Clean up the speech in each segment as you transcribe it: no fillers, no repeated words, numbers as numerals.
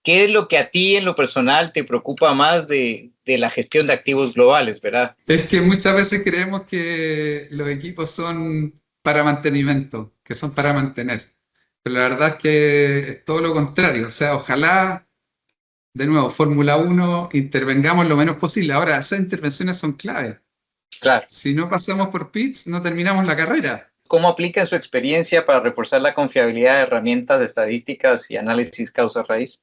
¿qué es lo que a ti en lo personal te preocupa más de la gestión de activos globales, verdad? Es que muchas veces creemos que los equipos son para mantenimiento, que son para mantener. Pero la verdad es que es todo lo contrario. O sea, ojalá, de nuevo, Fórmula Uno intervengamos lo menos posible. Ahora, esas intervenciones son claves. Claro. Si no pasamos por pits, no terminamos la carrera. ¿Cómo aplica en su experiencia para reforzar la confiabilidad de herramientas de estadísticas y análisis causa-raíz?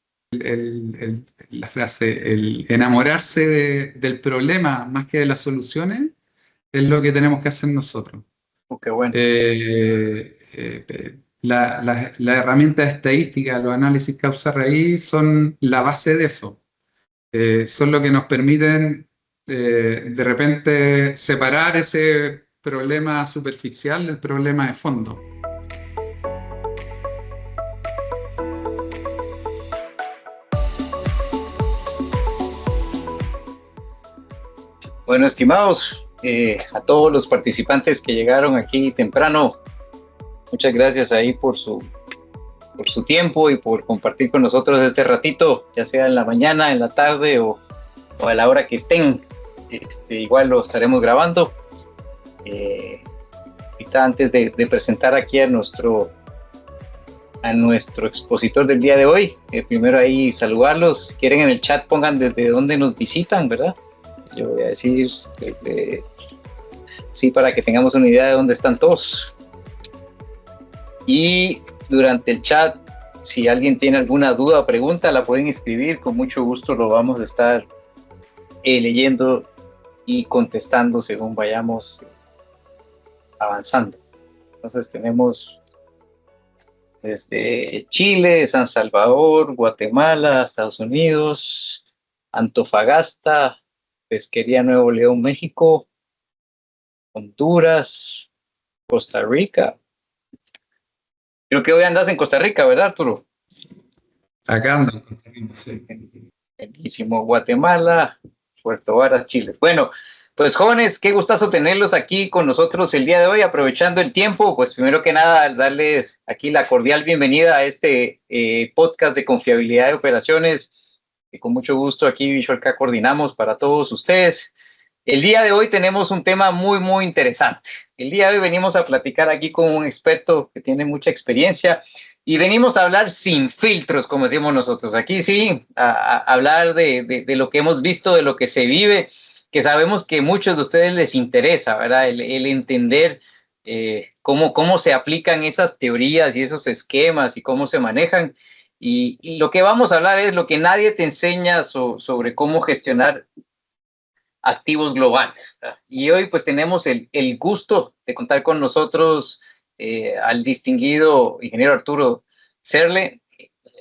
La frase, el enamorarse del problema más que de las soluciones, es lo que tenemos que hacer nosotros. Oh, qué bueno. La herramienta de estadística, los análisis causa-raíz son la base de eso. Son lo que nos permiten de repente separar ese problema superficial del problema de fondo. Bueno, estimados, a todos los participantes que llegaron aquí temprano, muchas gracias ahí por su tiempo y por compartir con nosotros este ratito, ya sea en la mañana, en la tarde o a la hora que estén. Igual lo estaremos grabando. Ahorita antes de presentar aquí a nuestro expositor del día de hoy, primero ahí saludarlos. Si quieren en el chat pongan desde dónde nos visitan, ¿verdad? Yo voy a decir desde, sí, para que tengamos una idea de dónde están todos. Y durante el chat, si alguien tiene alguna duda o pregunta, la pueden escribir, con mucho gusto lo vamos a estar leyendo y contestando según vayamos avanzando. Entonces tenemos desde Chile, San Salvador, Guatemala, Estados Unidos, Antofagasta, Pesquería Nuevo León, México, Honduras, Costa Rica. Creo que hoy andas en Costa Rica, ¿verdad, Arturo? Acá andan, sí. Bellísimo. Guatemala, Puerto Varas, Chile. Bueno, pues jóvenes, qué gustazo tenerlos aquí con nosotros el día de hoy, aprovechando el tiempo. Pues primero que nada, darles aquí la cordial bienvenida a este podcast de confiabilidad de operaciones, que con mucho gusto aquí Visual K coordinamos para todos ustedes. El día de hoy tenemos un tema muy, muy interesante. El día de hoy venimos a platicar aquí con un experto que tiene mucha experiencia y venimos a hablar sin filtros, como decimos nosotros. Aquí sí, a hablar de lo que hemos visto, de lo que se vive, que sabemos que a muchos de ustedes les interesa, ¿verdad? El entender cómo se aplican esas teorías y esos esquemas y cómo se manejan. Y lo que vamos a hablar es lo que nadie te enseña sobre cómo gestionar activos globales. Y hoy pues tenemos el gusto de contar con nosotros al distinguido ingeniero Arturo Serle.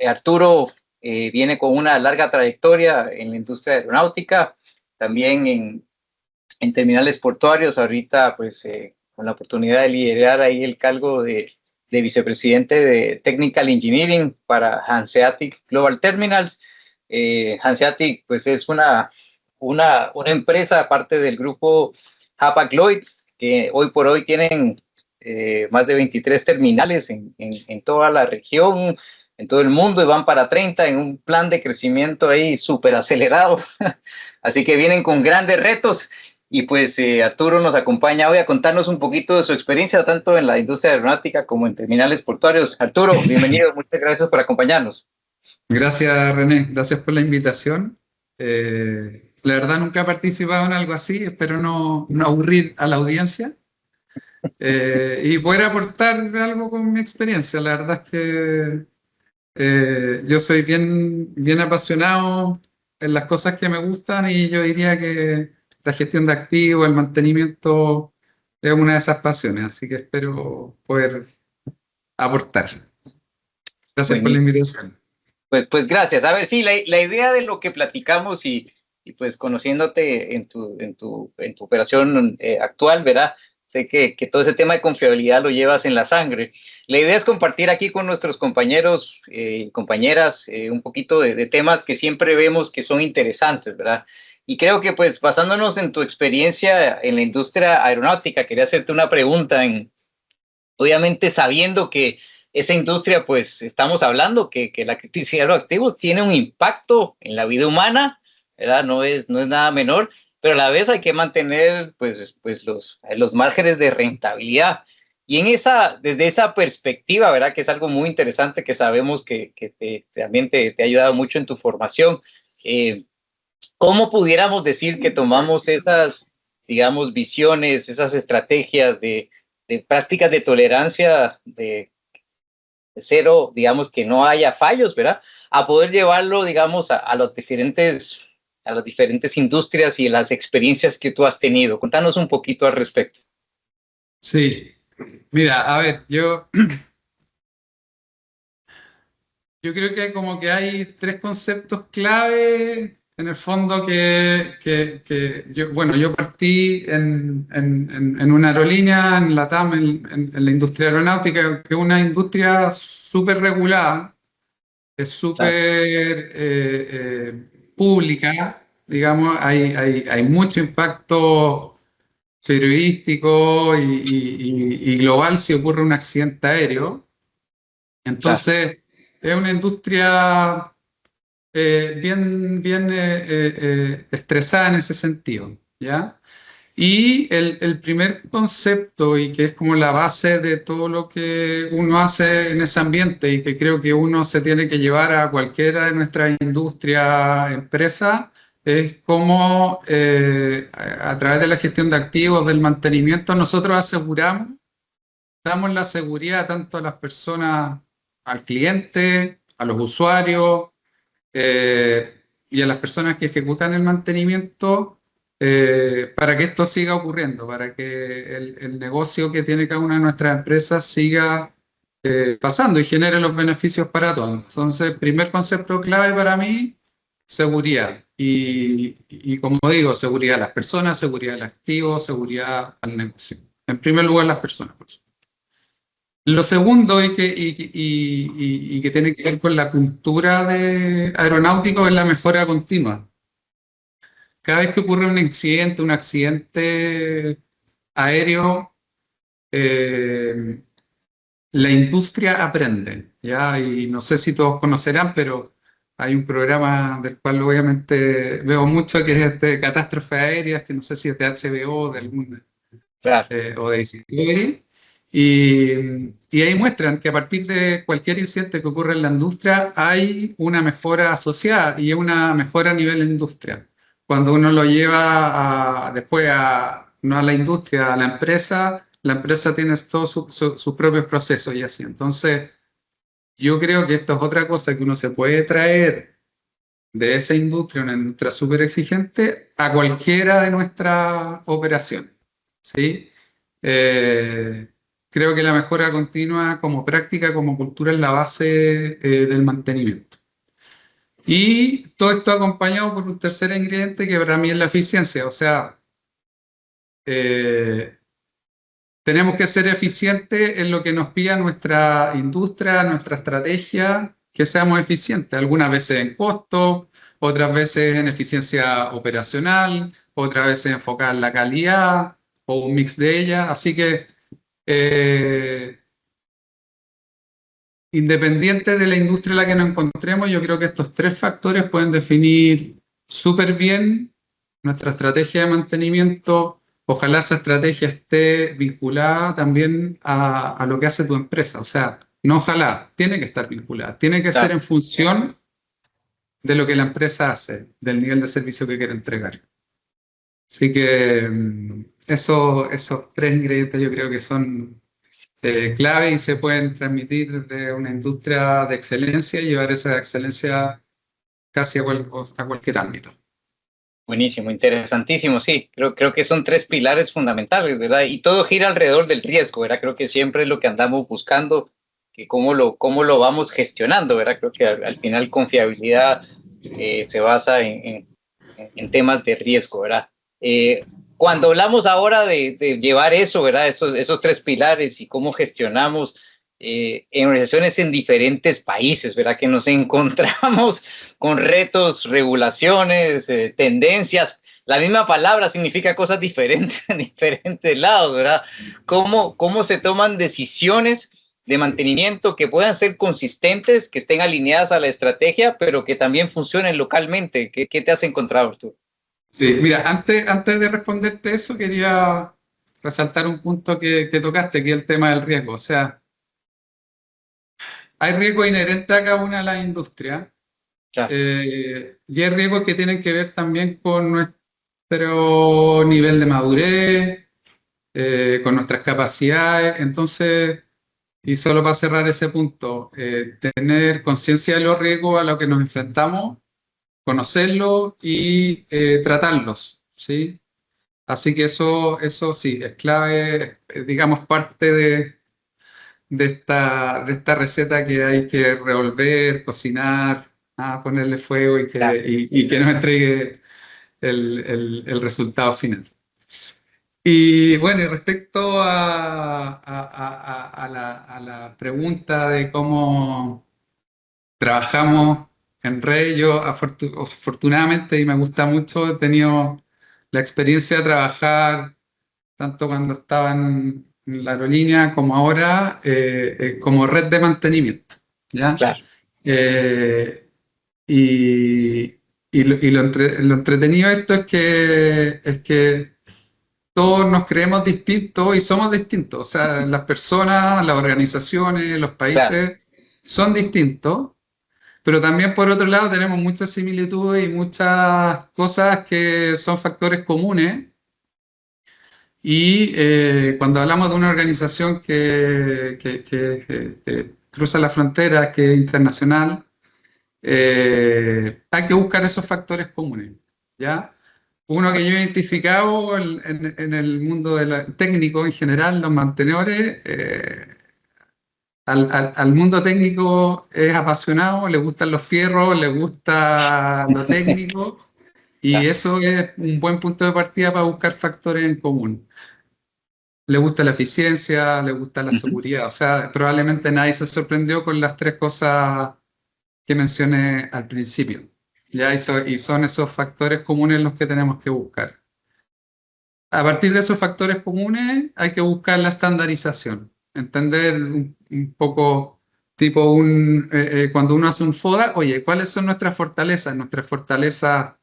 Arturo viene con una larga trayectoria en la industria aeronáutica, también en terminales portuarios, ahorita pues con la oportunidad de liderar ahí el cargo de vicepresidente de Technical Engineering para Hanseatic Global Terminals. Hanseatic pues es una empresa aparte del grupo Hapag-Lloyd, que hoy por hoy tienen más de 23 terminales en toda la región, en todo el mundo, y van para 30 en un plan de crecimiento ahí súper acelerado. Así que vienen con grandes retos. Y pues Arturo nos acompaña hoy a contarnos un poquito de su experiencia, tanto en la industria aeronáutica como en terminales portuarios. Arturo, bienvenido, muchas gracias por acompañarnos. Gracias, René. Gracias por la invitación. La verdad nunca he participado en algo así. Espero no aburrir a la audiencia y poder aportar algo con mi experiencia. La verdad es que yo soy bien apasionado en las cosas que me gustan y yo diría que la gestión de activos, el mantenimiento es una de esas pasiones. Así que espero poder aportar. Gracias por la Buenísimo. invitación. Pues gracias. A ver, sí, la idea de lo que platicamos y pues conociéndote en tu operación actual, ¿verdad? Sé que todo ese tema de confiabilidad lo llevas en la sangre. La idea es compartir aquí con nuestros compañeros y compañeras un poquito de temas que siempre vemos que son interesantes, ¿verdad? Y creo que pues basándonos en tu experiencia en la industria aeronáutica, quería hacerte una pregunta obviamente sabiendo que esa industria, pues estamos hablando que la criticidad de los activos tiene un impacto en la vida humana, ¿verdad? No es nada menor, pero a la vez hay que mantener pues los márgenes de rentabilidad. Y desde esa perspectiva, ¿verdad? Que es algo muy interesante que sabemos que también te ha ayudado mucho en tu formación. ¿Cómo pudiéramos decir que tomamos esas, digamos, visiones, esas estrategias de prácticas de tolerancia de cero, digamos, que no haya fallos, ¿verdad? A poder llevarlo, digamos, a las diferentes industrias y las experiencias que tú has tenido. Contanos un poquito al respecto. Sí, mira, a ver, yo creo que como que hay tres conceptos clave en el fondo bueno, yo partí en una aerolínea, en la TAM, en la industria aeronáutica, que es una industria súper regulada, es súper Claro, pública, digamos, hay mucho impacto periodístico y global si ocurre un accidente aéreo. claro, Entonces, es una industria bien estresada en ese sentido, ¿ya? Y el primer concepto, y que es como la base de todo lo que uno hace en ese ambiente, y que creo que uno se tiene que llevar a cualquiera de nuestras industrias, empresas, es cómo a través de la gestión de activos, del mantenimiento, nosotros aseguramos, damos la seguridad tanto a las personas, al cliente, a los usuarios, y a las personas que ejecutan el mantenimiento, para que esto siga ocurriendo, para que el negocio que tiene cada una de nuestras empresas siga pasando y genere los beneficios para todos. Entonces, primer concepto clave para mí, seguridad. Y como digo, seguridad a las personas, seguridad al activo, seguridad al negocio. En primer lugar, las personas, por supuesto. Lo segundo y que tiene que ver con la cultura de aeronáutico es la mejora continua. Cada vez que ocurre un accidente aéreo, eh, la industria aprende, ¿ya? Y no sé si todos conocerán, pero hay un programa del cual obviamente veo mucho que es este Catástrofes Aéreas, que no sé si es de HBO, de algún claro. o de Discovery, y ahí muestran que a partir de cualquier incidente que ocurre en la industria hay una mejora asociada y una mejora a nivel industrial. Cuando uno lo lleva después no a la industria, a la empresa tiene todos sus propios procesos y así. Entonces, yo creo que esto es otra cosa que uno se puede traer de esa industria, una industria súper exigente, a cualquiera de nuestras operaciones. ¿Sí? Eh, Creo que la mejora continua como práctica, como cultura, es la base del mantenimiento. Y todo esto acompañado por un tercer ingrediente que para mí es la eficiencia. O sea, eh, tenemos que ser eficientes en lo que nos pida nuestra industria, nuestra estrategia, que seamos eficientes. Algunas veces en costo, otras veces en eficiencia operacional, otras veces enfocar en la calidad o un mix de ellas. Así que eh, independiente de la industria en la que nos encontremos, yo creo que estos tres factores pueden definir súper bien nuestra estrategia de mantenimiento. Ojalá esa estrategia esté vinculada también a lo que hace tu empresa. O sea, no ojalá, tiene que estar vinculada, tiene que ser Claro. en función de lo que la empresa hace, del nivel de servicio que quiere entregar. Así que esos tres ingredientes yo creo que son clave y se pueden transmitir desde una industria de excelencia y llevar esa excelencia casi a cualquier ámbito. Buenísimo, interesantísimo, sí. Creo que son tres pilares fundamentales, ¿verdad? Y todo gira alrededor del riesgo, ¿verdad? Creo que siempre es lo que andamos buscando, que cómo lo vamos gestionando, ¿verdad? Creo que al final confiabilidad se basa en temas de riesgo, ¿verdad? Cuando hablamos ahora de llevar eso, ¿verdad? Esos tres pilares y cómo gestionamos en organizaciones en diferentes países, ¿verdad? Que nos encontramos con retos, regulaciones, tendencias. La misma palabra significa cosas diferentes en diferentes lados, ¿verdad? ¿Cómo se toman decisiones de mantenimiento que puedan ser consistentes, que estén alineadas a la estrategia, pero que también funcionen localmente. ¿Qué te has encontrado tú? Sí, mira, antes de responderte eso, quería resaltar un punto que tocaste, que es el tema del riesgo. O sea, hay riesgo inherente a cada una de las industrias, Claro, y hay riesgos que tienen que ver también con nuestro nivel de madurez, con nuestras capacidades. Entonces, y solo para cerrar ese punto, tener conciencia de los riesgos a los que nos enfrentamos, conocerlos y tratarlos, ¿sí? Así que eso sí, es clave, digamos, parte de esta receta que hay que revolver, cocinar, ponerle fuego claro. y que nos entregue el resultado final. Y bueno, y respecto a la pregunta de cómo trabajamos en red, yo afortunadamente, y me gusta mucho, he tenido la experiencia de trabajar tanto cuando estaba en la aerolínea como ahora, como red de mantenimiento, ¿ya? Claro. Eh, y lo entretenido de esto es que todos nos creemos distintos y somos distintos. O sea, las personas, las organizaciones, los Claro. países son distintos, pero también por otro lado tenemos muchas similitudes y muchas cosas que son factores comunes. Y cuando hablamos de una organización que cruza la frontera, que es internacional, hay que buscar esos factores comunes, ¿ya? Uno que yo he identificado en el mundo técnico en general, los mantenedores, al mundo técnico es apasionado, le gustan los fierros, le gusta lo técnico, y Claro. eso es un buen punto de partida para buscar factores en común. Le gusta la eficiencia, le gusta la Ujú. seguridad. O sea, probablemente nadie se sorprendió con las tres cosas que mencioné al principio. ¿Ya? Y son esos factores comunes los que tenemos que buscar. A partir de esos factores comunes hay que buscar la estandarización. Entender un poco, tipo cuando uno hace un FODA, oye, ¿cuáles son nuestras fortalezas? Nuestras fortalezas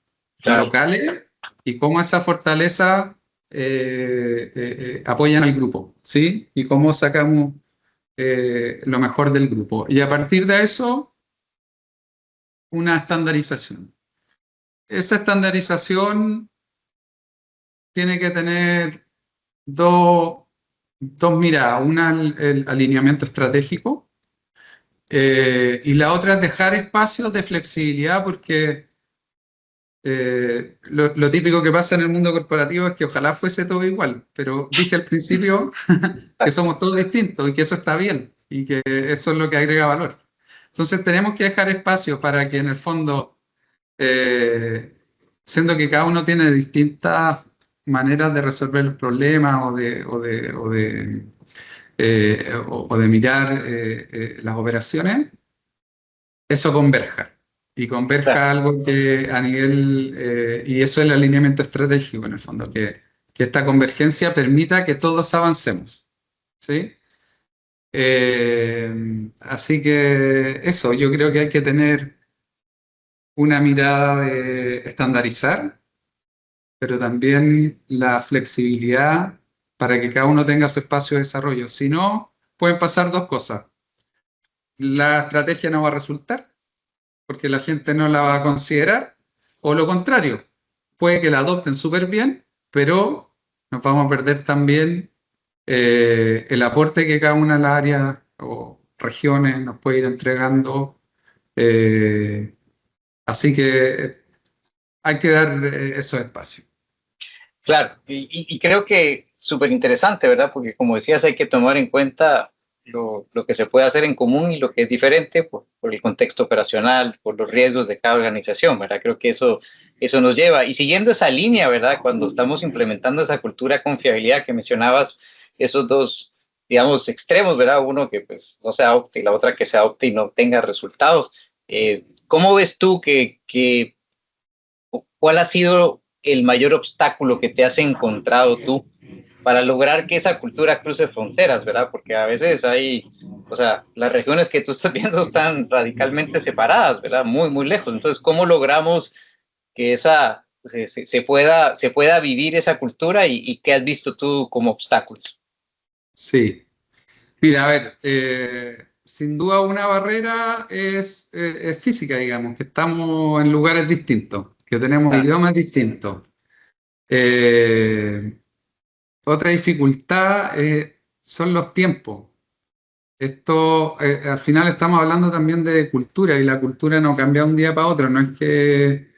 Claro. locales y cómo esa fortaleza apoyan al grupo, ¿sí? Y cómo sacamos lo mejor del grupo. Y a partir de eso, una estandarización. Esa estandarización tiene que tener dos, dos miradas. Una, el alineamiento estratégico, y la otra es dejar espacios de flexibilidad porque lo típico que pasa en el mundo corporativo es que ojalá fuese todo igual, pero dije al principio que somos todos distintos y que eso está bien y que eso es lo que agrega valor. Entonces tenemos que dejar espacio para que en el fondo, eh, siendo que cada uno tiene distintas maneras de resolver los problemas o de mirar las operaciones, eso converja. Y Claro. converja algo que a nivel, y eso es el alineamiento estratégico en el fondo, que esta convergencia permita que todos avancemos. ¿Sí? Así que eso, yo creo que hay que tener una mirada de estandarizar, pero también la flexibilidad para que cada uno tenga su espacio de desarrollo. Si no, pueden pasar dos cosas. La estrategia no va a resultar porque la gente no la va a considerar, o lo contrario, puede que la adopten súper bien, pero nos vamos a perder también el aporte que cada una de las áreas o regiones nos puede ir entregando. eh, Así que hay que dar esos espacios. Claro, y creo que súper interesante, ¿verdad? Porque como decías, hay que tomar en cuenta lo que se puede hacer en común y lo que es diferente por el contexto operacional, por los riesgos de cada organización, ¿verdad? Creo que eso nos lleva. Y siguiendo esa línea, ¿verdad? Cuando estamos implementando esa cultura de confiabilidad que mencionabas, esos dos, digamos, extremos, ¿verdad? Uno que pues no se adopte y la otra que se adopte y no tenga resultados. ¿Cómo ves tú cuál ha sido el mayor obstáculo que te has encontrado tú para lograr que esa cultura cruce fronteras, ¿verdad? Porque a veces hay, o sea, las regiones que tú estás viendo están radicalmente separadas, ¿verdad? Muy, muy lejos. Entonces, ¿cómo logramos que se pueda vivir esa cultura y qué has visto tú como obstáculos? Sí. Mira, a ver, sin duda una barrera es física, digamos, que estamos en lugares distintos, que tenemos Claro, idiomas distintos. Eh, Otra dificultad son los tiempos. Esto, al final estamos hablando también de cultura y la cultura no cambia de un día para otro, no es que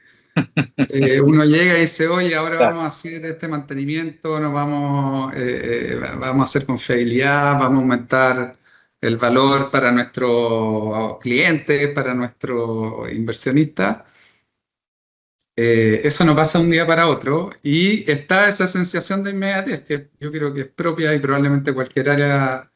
uno llega y dice, oye, ahora claro, vamos a hacer este mantenimiento, vamos a hacer confiabilidad, vamos a aumentar el valor para nuestros clientes, para nuestros inversionistas. Eso no pasa de un día para otro y está esa sensación de inmediatez que yo creo que es propia y probablemente cualquier área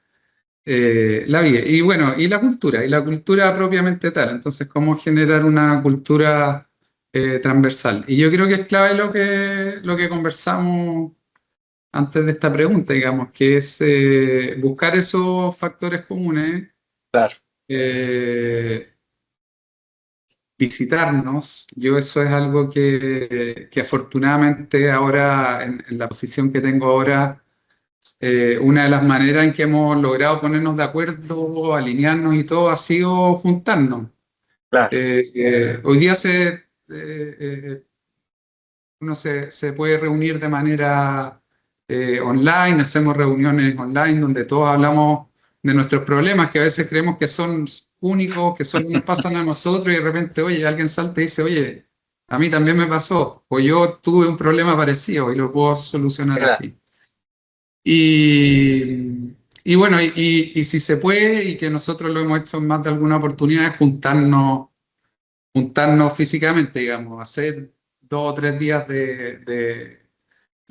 la vive. Y bueno, y la cultura propiamente tal. Entonces, ¿cómo generar una cultura transversal? Y yo creo que es clave lo que conversamos antes de esta pregunta, digamos, que es buscar esos factores comunes, claro. eh, visitarnos. Yo eso es algo que afortunadamente ahora, en la posición que tengo ahora, una de las maneras en que hemos logrado ponernos de acuerdo, alinearnos y todo, ha sido juntarnos. Claro. Hoy día uno se puede reunir de manera online, hacemos reuniones online donde todos hablamos de nuestros problemas, que a veces creemos que son únicos, que solo nos pasan a nosotros y de repente, oye, alguien salta y dice, oye, a mí también me pasó, o yo tuve un problema parecido y lo puedo solucionar Claro. así. Y bueno, y si se puede, y que nosotros lo hemos hecho en más de alguna oportunidad, es juntarnos físicamente, digamos, hacer 2 o 3 días de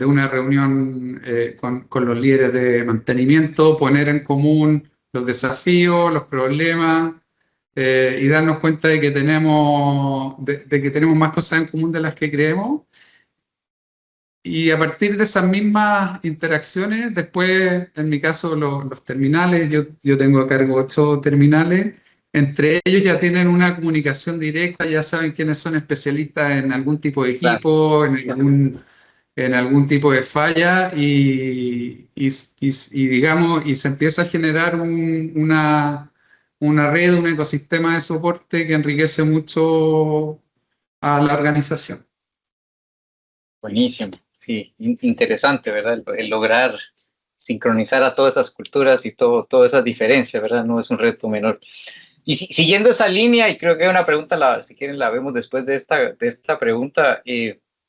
una reunión con los líderes de mantenimiento, poner en común los desafíos, los problemas, y darnos cuenta de que de que tenemos más cosas en común de las que creemos. Y a partir de esas mismas interacciones, después, en mi caso, los terminales, yo tengo a cargo 8 terminales, entre ellos ya tienen una comunicación directa, ya saben quiénes son especialistas en algún tipo de Claro. equipo, en algún tipo de falla, y digamos, y se empieza a generar una red, un ecosistema de soporte que enriquece mucho a la organización. Buenísimo, sí, interesante, ¿verdad? El lograr sincronizar a todas esas culturas y todas esas diferencias, ¿verdad? No es un reto menor. Y siguiendo esa línea, y creo que hay una pregunta, si quieren la vemos después de esta pregunta,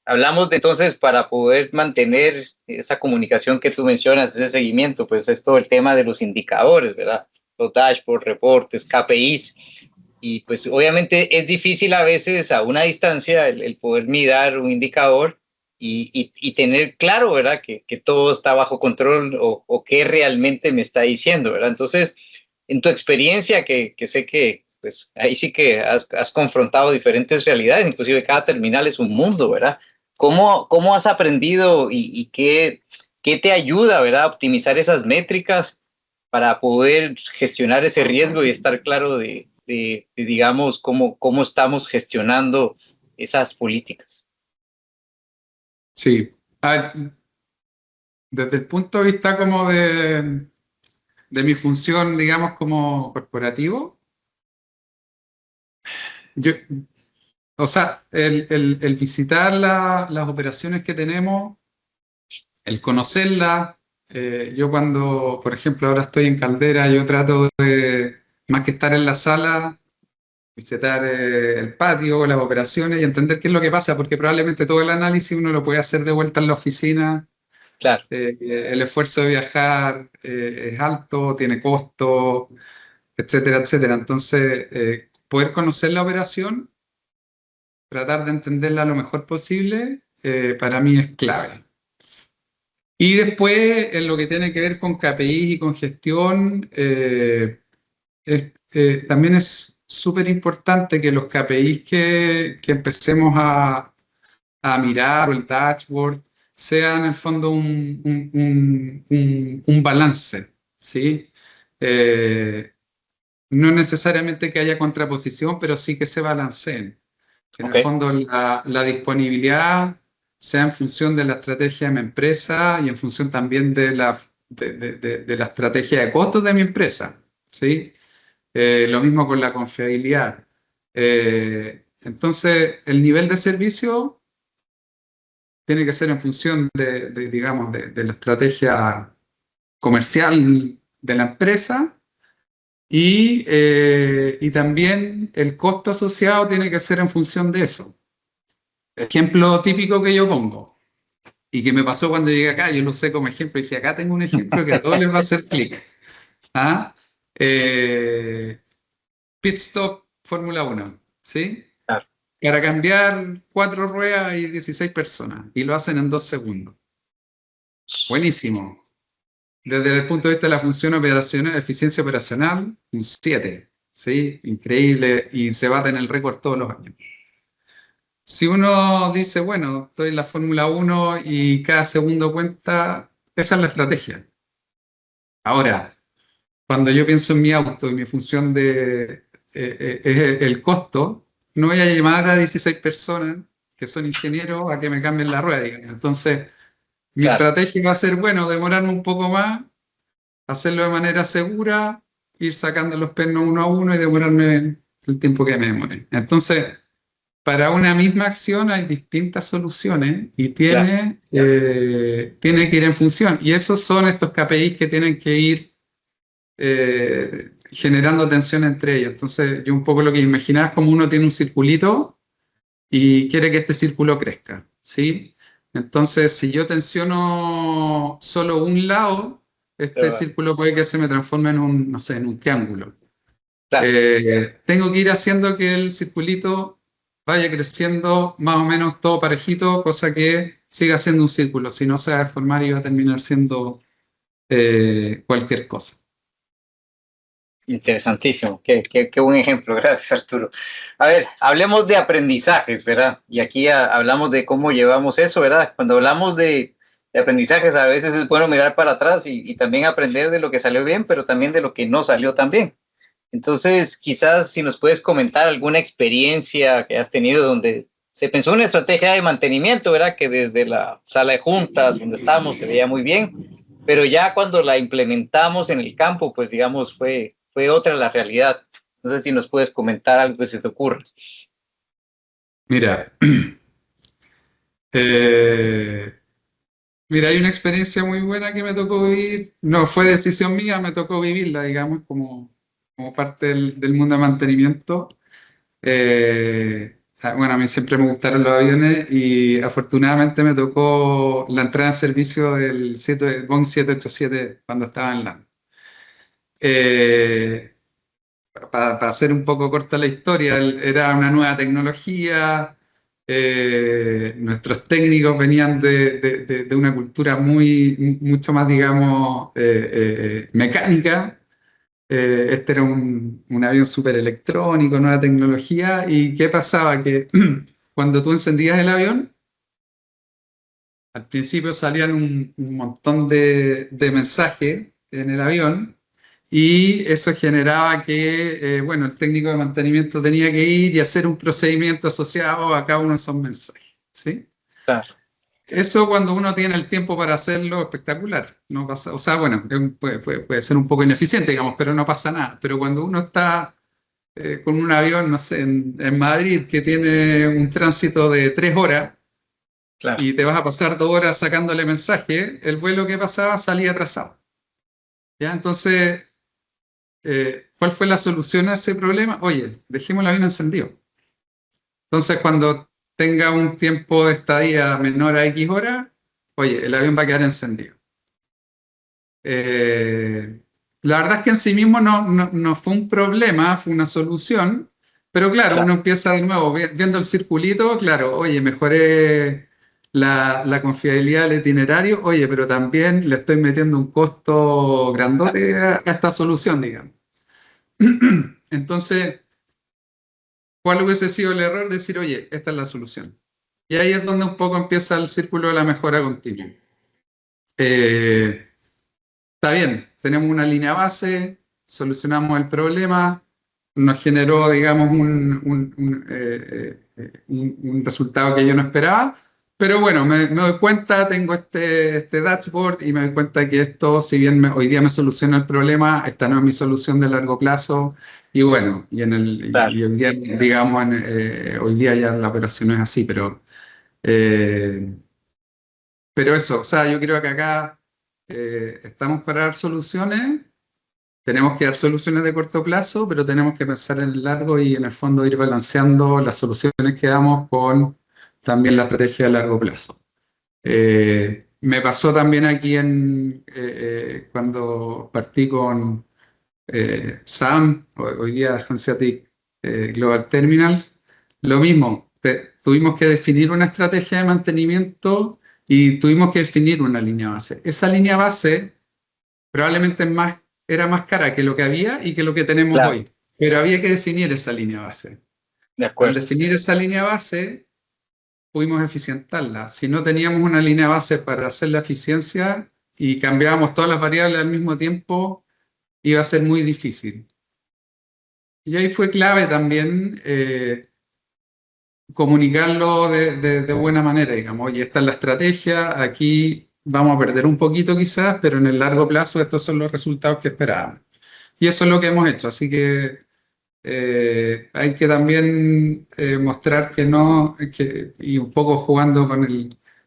hablamos de entonces para poder mantener esa comunicación que tú mencionas, ese seguimiento, pues es todo el tema de los indicadores, ¿verdad? Los dashboards, reportes, KPIs. Y pues obviamente es difícil a veces a una distancia el poder mirar un indicador y tener claro, ¿verdad? Que todo está bajo control o qué realmente me está diciendo, ¿verdad? Entonces, en tu experiencia, que sé que pues ahí sí que has confrontado diferentes realidades, inclusive cada terminal es un mundo, ¿verdad? ¿Cómo has aprendido y qué te ayuda, ¿verdad? A optimizar esas métricas para poder gestionar ese riesgo y estar claro digamos, cómo estamos gestionando esas políticas. Sí. A ver, desde el punto de vista como de mi función, digamos, como corporativo, yo, o sea, el visitar las operaciones que tenemos, el conocerlas, yo cuando, por ejemplo, ahora estoy en Caldera, yo trato de, más que estar en la sala, visitar el patio, las operaciones y entender qué es lo que pasa, porque probablemente todo el análisis uno lo puede hacer de vuelta en la oficina. Claro, El esfuerzo de viajar es alto, tiene costo, etcétera, etcétera. Entonces, poder conocer la operación, tratar de entenderla lo mejor posible, para mí es clave. Y después, en lo que tiene que ver con KPI y con gestión, también es súper importante que los KPIs que empecemos a mirar o el dashboard, sea en el fondo un balance, ¿sí? No necesariamente que haya contraposición, pero sí que se balanceen. Que en el Ok, fondo la disponibilidad sea en función de la estrategia de mi empresa y en función también de la estrategia de costos de mi empresa, ¿sí? Lo mismo con la confiabilidad. Entonces, el nivel de servicio tiene que ser en función digamos, de la estrategia comercial de la empresa y también el costo asociado tiene que ser en función de eso. Ejemplo típico que yo pongo y que me pasó cuando llegué acá, yo lo usé como ejemplo, y dije, acá tengo un ejemplo que a todos les va a hacer clic. ¿Ah? Eh, Pit Stop Fórmula 1, ¿sí? claro, Para cambiar 4 ruedas y 16 personas, y lo hacen en 2 segundos. Buenísimo. Desde el punto de vista de la función operacional, eficiencia operacional, un 7, ¿sí? Increíble, y se bate en el récord todos los años. Si uno dice, bueno, estoy en la Fórmula 1 y cada segundo cuenta, esa es la estrategia. Ahora, cuando yo pienso en mi auto y mi función es el costo, no voy a llamar a 16 personas que son ingenieros a que me cambien la rueda, digamos. Entonces, mi claro. estrategia va a ser, bueno, demorarme un poco más, hacerlo de manera segura, ir sacando los pernos uno a uno y demorarme el tiempo que me demore. Entonces, para una misma acción hay distintas soluciones y Claro. tiene que ir en función. Y esos son estos KPIs que tienen que ir generando tensión entre ellos. Entonces, yo un poco lo que imaginaba es como uno tiene un circulito y quiere que este círculo crezca, ¿sí? Entonces, si yo tensiono solo un lado, este Pero, círculo puede que se me transforme en no sé, en un triángulo. claro, Tengo que ir haciendo que el circulito vaya creciendo más o menos todo parejito, cosa que siga siendo un círculo. Si no se va a deformar y va a terminar siendo cualquier cosa. interesantísimo. Qué buen ejemplo. Gracias, Arturo. A ver, hablemos de aprendizajes, ¿verdad? Y aquí hablamos de cómo llevamos eso, ¿verdad? Cuando hablamos de aprendizajes, a veces es bueno mirar para atrás y también aprender de lo que salió bien, pero también de lo que no salió tan bien. Entonces, quizás si nos puedes comentar alguna experiencia que has tenido donde se pensó una estrategia de mantenimiento, ¿verdad? Que desde la sala de juntas donde estábamos se veía muy bien, pero ya cuando la implementamos en el campo, pues digamos, fue otra la realidad. No sé si nos puedes comentar algo que se te ocurra. Mira, eh, mira, hay una experiencia muy buena que me tocó vivir. No fue decisión mía, me tocó vivirla, digamos, como parte del mundo de mantenimiento. Bueno, a mí siempre me gustaron los aviones y afortunadamente me tocó la entrada en servicio del Boeing 787 cuando estaba en LAN. Eh, para hacer un poco corta la historia, era una nueva tecnología, nuestros técnicos venían de una cultura mucho más, digamos, mecánica. Este era un avión súper electrónico, nueva tecnología. ¿Y qué pasaba? Que cuando tú encendías el avión, al principio salían un montón de mensajes en el avión y eso generaba que, bueno, el técnico de mantenimiento tenía que ir y hacer un procedimiento asociado a cada uno de esos mensajes, ¿sí? Claro, Eso cuando uno tiene el tiempo para hacerlo, espectacular. No pasa, o sea, bueno, puede ser un poco ineficiente, digamos, pero no pasa nada. Pero cuando uno está con un avión, no sé, en Madrid, que tiene un tránsito de 3 horas claro. y te vas a pasar 2 horas sacándole mensaje, el vuelo que pasaba salía atrasado. ¿Ya? Entonces, ¿cuál fue la solución a ese problema? Oye, dejemos el avión encendido. Entonces, cuando tenga un tiempo de estadía menor a X horas, oye, el avión va a quedar encendido. Eh, la verdad es que en sí mismo no fue un problema, fue una solución, pero claro, Claro. uno empieza de nuevo viendo el circulito, claro, oye, mejoré la confiabilidad del itinerario, oye, pero también le estoy metiendo un costo grandote a esta solución, digamos. Entonces, ¿cuál hubiese sido el error? Decir, oye, esta es la solución. Y ahí es donde un poco empieza el círculo de la mejora continua. Está bien, tenemos una línea base, solucionamos el problema, nos generó, digamos, un resultado que yo no esperaba, pero bueno, me doy cuenta, tengo este dashboard y me doy cuenta que esto, si bien hoy día me soluciona el problema, esta no es mi solución de largo plazo, y bueno, Claro. y hoy día, digamos, hoy día ya la operación no es así, eh, pero eso, o sea, yo creo que acá estamos para dar soluciones. Tenemos que dar soluciones de corto plazo, pero tenemos que pensar en el largo y en el fondo ir balanceando las soluciones que damos con también la estrategia de largo plazo. Me pasó también aquí cuando partí con SAM, hoy día Hanseatic Global Terminals, lo mismo, tuvimos que definir una estrategia de mantenimiento y tuvimos que definir una línea base. Esa línea base probablemente era más cara que lo que había y que lo que tenemos Claro, hoy, pero había que definir esa línea base. de Al acuerdo. definir esa línea base, pudimos eficientarla. Si no teníamos una línea base para hacer la eficiencia y cambiábamos todas las variables al mismo tiempo, iba a ser muy difícil. Y ahí fue clave también comunicarlo de buena manera, digamos, oye, esta es la estrategia, aquí vamos a perder un poquito quizás, pero en el largo plazo estos son los resultados que esperábamos. Y eso es lo que hemos hecho, así que hay que también mostrar que no, y un poco jugando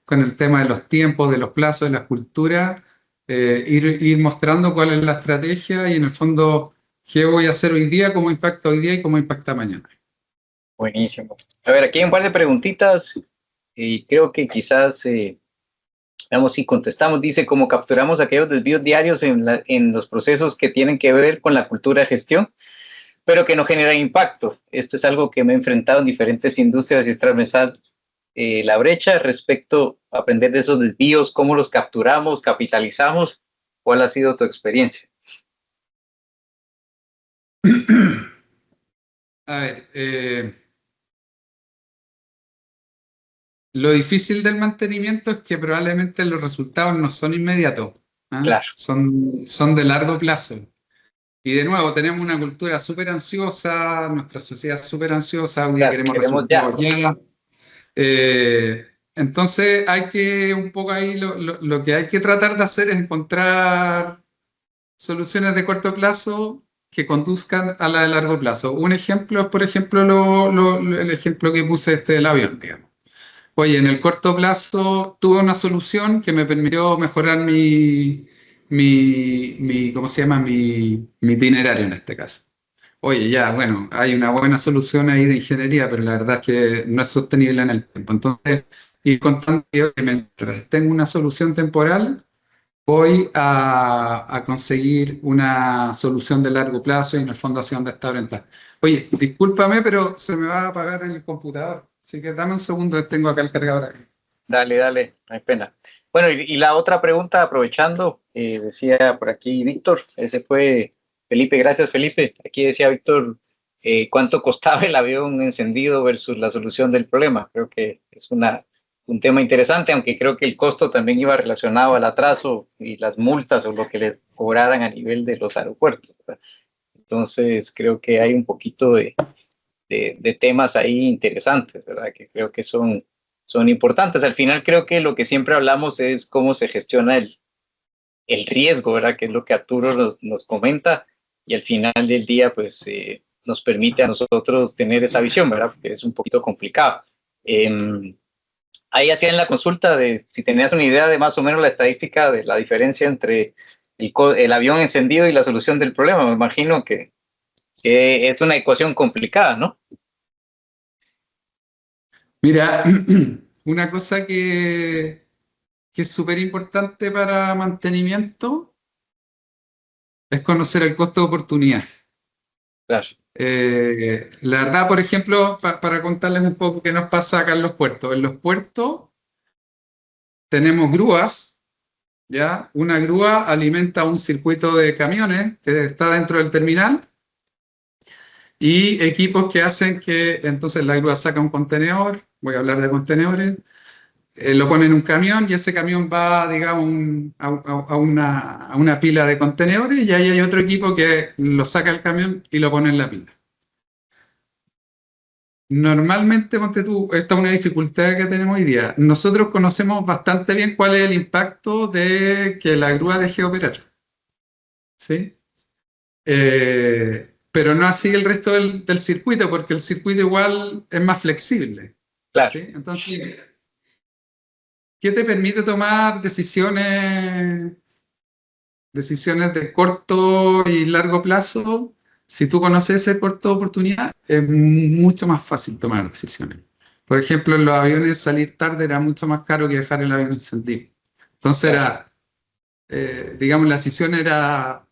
con el tema de los tiempos, de los plazos, de las culturas, ir mostrando cuál es la estrategia y en el fondo qué voy a hacer hoy día, cómo impacta hoy día y cómo impacta mañana. Buenísimo. A ver, aquí hay un par de preguntitas y creo que quizás, veamos si contestamos. Dice, ¿cómo capturamos aquellos desvíos diarios en los procesos que tienen que ver con la cultura de gestión, pero que no generan impacto? Esto es algo que me he enfrentado en diferentes industrias y es transversal. La brecha respecto a aprender de esos desvíos, cómo los capturamos, capitalizamos. ¿Cuál ha sido tu experiencia? A ver, lo difícil del mantenimiento es que probablemente los resultados no son inmediatos, ¿ah? Claro, Son de largo plazo. Y de nuevo, tenemos una cultura súper ansiosa, nuestra sociedad súper ansiosa, hoy día claro, queremos queremos ya. resultados ya. Entonces hay que un poco ahí, lo que hay que tratar de hacer es encontrar soluciones de corto plazo que conduzcan a la de largo plazo. Un ejemplo es, por ejemplo, el ejemplo que puse del avión, digamos. Oye, en el corto plazo tuve una solución que me permitió mejorar ¿cómo se llama? Mi itinerario en este caso. Oye, ya, bueno, hay una buena solución ahí de ingeniería, pero la verdad es que no es sostenible en el tiempo. Entonces, ir contando que mientras tengo una solución temporal, voy a conseguir una solución de largo plazo y en el fondo hacia dónde está orientada. Oye, discúlpame, pero se me va a apagar el computador. Así que dame un segundo, tengo acá el cargador. Dale, dale, no hay pena. Bueno, y la otra pregunta, aprovechando, decía por aquí Víctor, ese fue Felipe, gracias Felipe. Aquí decía Víctor, ¿cuánto costaba el avión encendido versus la solución del problema? Creo que es un tema interesante, aunque creo que el costo también iba relacionado al atraso y las multas o lo que le cobraran a nivel de los aeropuertos, ¿verdad? Entonces, creo que hay un poquito de temas ahí interesantes, ¿verdad? Que creo que son importantes. Al final creo que lo que siempre hablamos es cómo se gestiona el riesgo, ¿verdad? Que es lo que Arturo nos comenta y al final del día pues nos permite a nosotros tener esa visión, ¿verdad? Porque es un poquito complicado. Ahí hacían la consulta de si tenías una idea de más o menos la estadística de la diferencia entre el avión encendido y la solución del problema. Me imagino que es una ecuación complicada, ¿no? Mira, una cosa que es súper importante para mantenimiento es conocer el costo de oportunidad. Claro, La verdad, por ejemplo, para contarles un poco qué nos pasa acá en los puertos. En los puertos tenemos grúas, ¿ya? Una grúa alimenta un circuito de camiones que está dentro del terminal y equipos que hacen que entonces la grúa saca un contenedor, voy a hablar de contenedores, lo pone en un camión y ese camión va, digamos, a una pila de contenedores y ahí hay otro equipo que lo saca del camión y lo pone en la pila. Normalmente, ponte tú, esta es una dificultad que tenemos hoy día. Nosotros conocemos bastante bien cuál es el impacto de que la grúa deje de operar, ¿sí? Pero no así el resto del circuito, porque el circuito igual es más flexible, Claro. ¿sí? Entonces, ¿qué te permite tomar decisiones de corto y largo plazo? Si tú conoces ese corto de oportunidad, es mucho más fácil tomar decisiones. Por ejemplo, en los aviones salir tarde era mucho más caro que dejar el avión encendido. Entonces digamos, la decisión era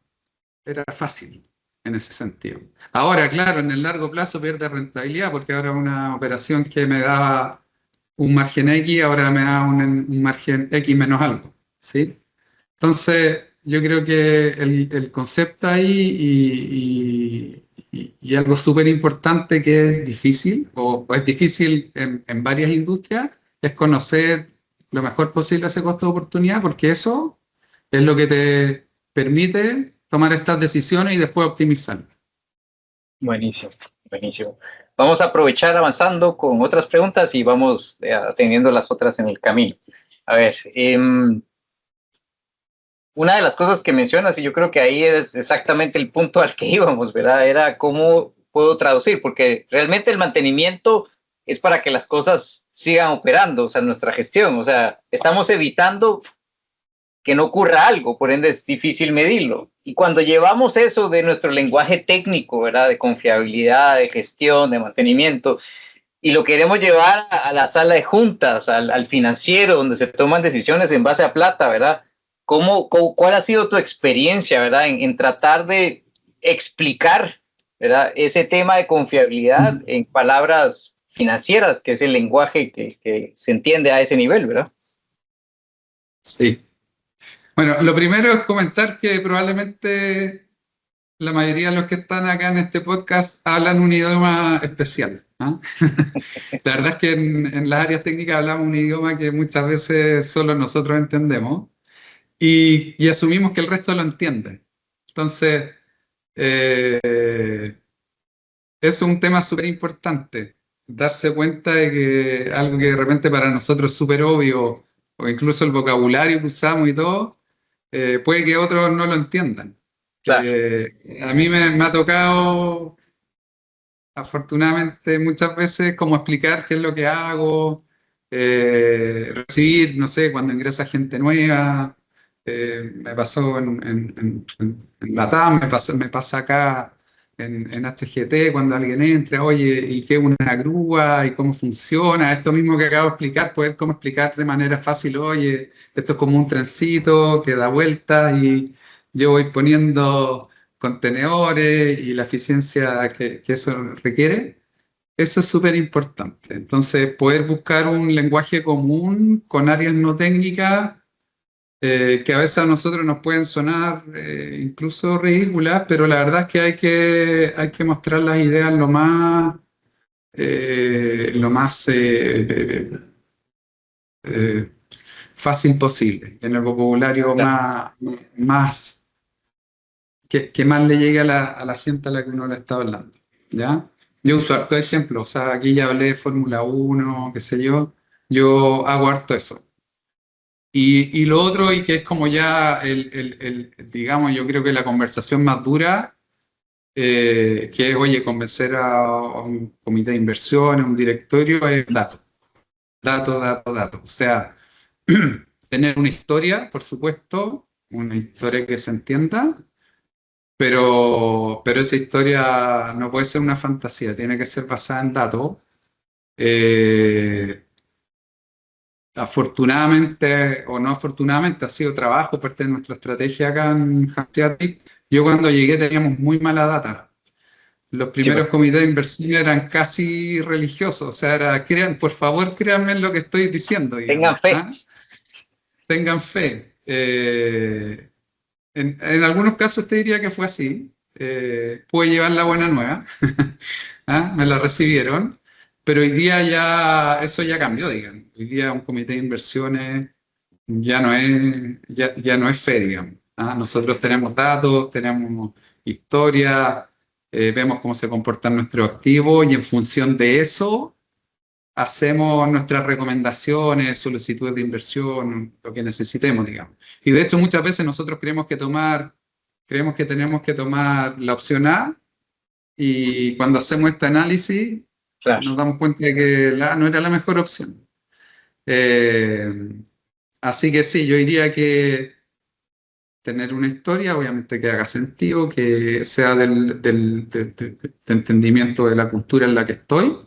fácil en ese sentido. Ahora, claro, en el largo plazo pierde rentabilidad porque ahora una operación que me daba un margen X, ahora me da un margen X menos algo, ¿sí? Entonces, yo creo que el concepto ahí y algo súper importante que es difícil, o es difícil en varias industrias, es conocer lo mejor posible ese costo de oportunidad, porque eso es lo que te permite tomar estas decisiones y después optimizarlas. Buenísimo, buenísimo. Vamos a aprovechar avanzando con otras preguntas y vamos atendiendo las otras en el camino. A ver, una de las cosas que mencionas, y yo creo que ahí es exactamente el punto al que íbamos, ¿verdad? Era cómo puedo traducir, porque realmente el mantenimiento es para que las cosas sigan operando, o sea, nuestra gestión, o sea, estamos evitando que no ocurra algo, por ende es difícil medirlo. Y cuando llevamos eso de nuestro lenguaje técnico, ¿verdad? De confiabilidad, de gestión, de mantenimiento, y lo queremos llevar a la sala de juntas, al financiero, donde se toman decisiones en base a plata, ¿verdad? ¿Cuál ha sido tu experiencia, ¿verdad? En tratar de explicar, ¿verdad? Ese tema de confiabilidad en palabras financieras, que es el lenguaje que se entiende a ese nivel, ¿verdad? Sí. Bueno, lo primero es comentar que probablemente la mayoría de los que están acá en este podcast hablan un idioma especial, ¿ah? La verdad es que en las áreas técnicas hablamos un idioma que muchas veces solo nosotros entendemos y asumimos que el resto lo entiende. Entonces, es un tema súper importante, darse cuenta de que algo que de repente para nosotros es súper obvio, o incluso el vocabulario que usamos y todo, puede que otros no lo entiendan. Claro. A mí me ha tocado, afortunadamente, muchas veces como explicar qué es lo que hago, recibir, no sé, cuando ingresa gente nueva, me pasó en Latam, me pasa acá en HGT, cuando alguien entra, oye, ¿y qué es una grúa? ¿Y cómo funciona? Esto mismo que acabo de explicar, poder cómo explicar de manera fácil, oye, esto es como un trencito que da vueltas y yo voy poniendo contenedores y la eficiencia que eso requiere, eso es súper importante. Entonces, poder buscar un lenguaje común con áreas no técnicas, que a veces a nosotros nos pueden sonar incluso ridículas, pero la verdad es que hay que mostrar las ideas lo más fácil posible, en el vocabulario Claro. más que más le llegue a la gente a la que uno le está hablando, ¿ya? Yo uso harto ejemplos, o sea, aquí ya hablé de Fórmula 1, qué sé yo hago harto eso. Y lo otro, y que es como ya digamos, yo creo que la conversación más dura, que es, oye, convencer a un comité de inversión, a un directorio, es dato, dato, dato, dato. O sea, tener una historia, por supuesto, una historia que se entienda, pero esa historia no puede ser una fantasía, tiene que ser basada en datos. Eh, Afortunadamente o no afortunadamente ha sido trabajo, parte de nuestra estrategia acá en Hanseatic. Yo cuando llegué teníamos muy mala data. Los Sí, primeros comités de inversión eran casi religiosos, o sea, por favor créanme en lo que estoy diciendo, digamos, tengan fe. ¿ah? Tengan fe. En algunos casos te diría que fue así. Pude llevar la buena nueva. ¿Ah? Me la recibieron. Pero hoy día ya eso ya cambió, digamos. Hoy día un comité de inversiones ya no es fe, digamos. ¿Ah? Nosotros tenemos datos, tenemos historia, vemos cómo se comportan nuestros activos y en función de eso hacemos nuestras recomendaciones, solicitudes de inversión, lo que necesitemos, digamos. Y de hecho muchas veces nosotros creemos que tenemos que tomar la opción A y cuando hacemos este análisis Claro. nos damos cuenta de que la A no era la mejor opción. Eh, Así que sí, yo diría que tener una historia, obviamente que haga sentido, que sea de entendimiento de la cultura en la que estoy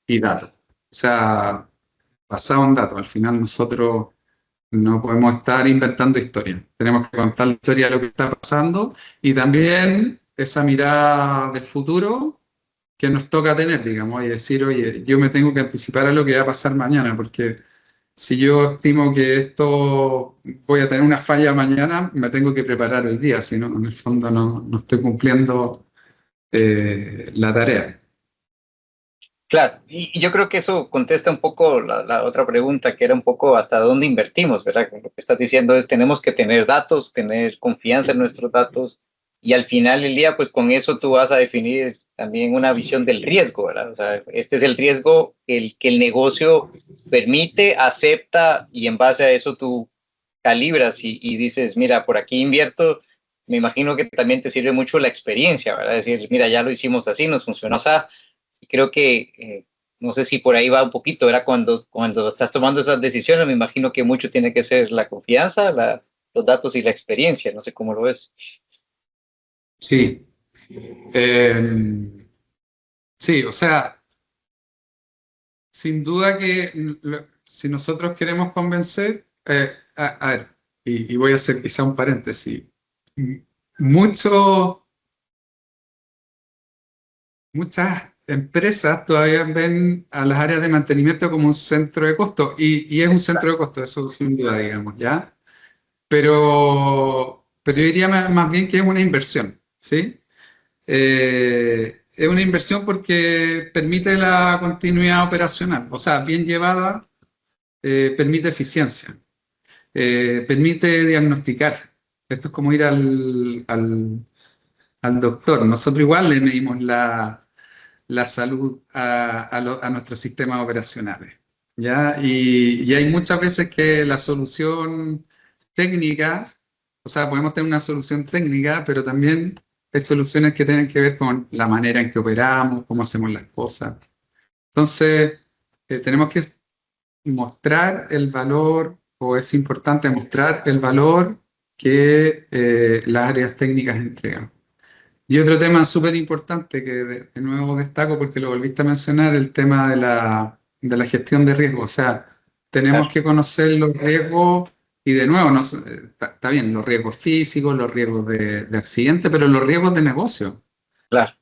y datos. O sea, basado en datos. Al final nosotros no podemos estar inventando historias. Tenemos que contar la historia de lo que está pasando y también esa mirada del futuro que nos toca tener, digamos, y decir, oye, yo me tengo que anticipar a lo que va a pasar mañana, porque si yo estimo que esto voy a tener una falla mañana, me tengo que preparar hoy día, si no, en el fondo no estoy cumpliendo la tarea. Claro, y yo creo que eso contesta un poco la otra pregunta, que era un poco hasta dónde invertimos, ¿verdad? Lo que estás diciendo es, tenemos que tener datos, tener confianza en nuestros datos, y al final del día, pues con eso tú vas a definir también una visión del riesgo, ¿verdad? O sea, este es el riesgo que el negocio permite, acepta, y en base a eso tú calibras y dices, mira, por aquí invierto. Me imagino que también te sirve mucho la experiencia, ¿verdad? Decir, mira, ya lo hicimos así, nos funcionó así. Y creo que, no sé si por ahí va un poquito, era cuando estás tomando esas decisiones, me imagino que mucho tiene que ser la confianza, los datos y la experiencia, no sé cómo lo ves. Sí. Sí, o sea, sin duda que si nosotros queremos convencer, a ver, y voy a hacer quizá un paréntesis, m- mucho, muchas empresas todavía ven a las áreas de mantenimiento como un centro de costo, y es un centro de costo, eso sin duda, digamos, ¿ya? Pero yo diría más bien que es una inversión, ¿sí? Es una inversión porque permite la continuidad operacional, o sea, bien llevada, permite eficiencia, permite diagnosticar. Esto es como ir al doctor. Nosotros igual le medimos la salud a nuestros sistemas operacionales, ¿ya? Y hay muchas veces que la solución técnica, o sea, podemos tener una solución técnica, pero también hay soluciones que tienen que ver con la manera en que operamos, cómo hacemos las cosas. Entonces, tenemos que mostrar el valor, o es importante mostrar el valor que las áreas técnicas entregan. Y otro tema súper importante que de nuevo destaco porque lo volviste a mencionar, el tema de la gestión de riesgo. O sea, tenemos Claro, que conocer los riesgos y de nuevo, no, está bien, los riesgos físicos, los riesgos de accidente, pero los riesgos de negocio. claro,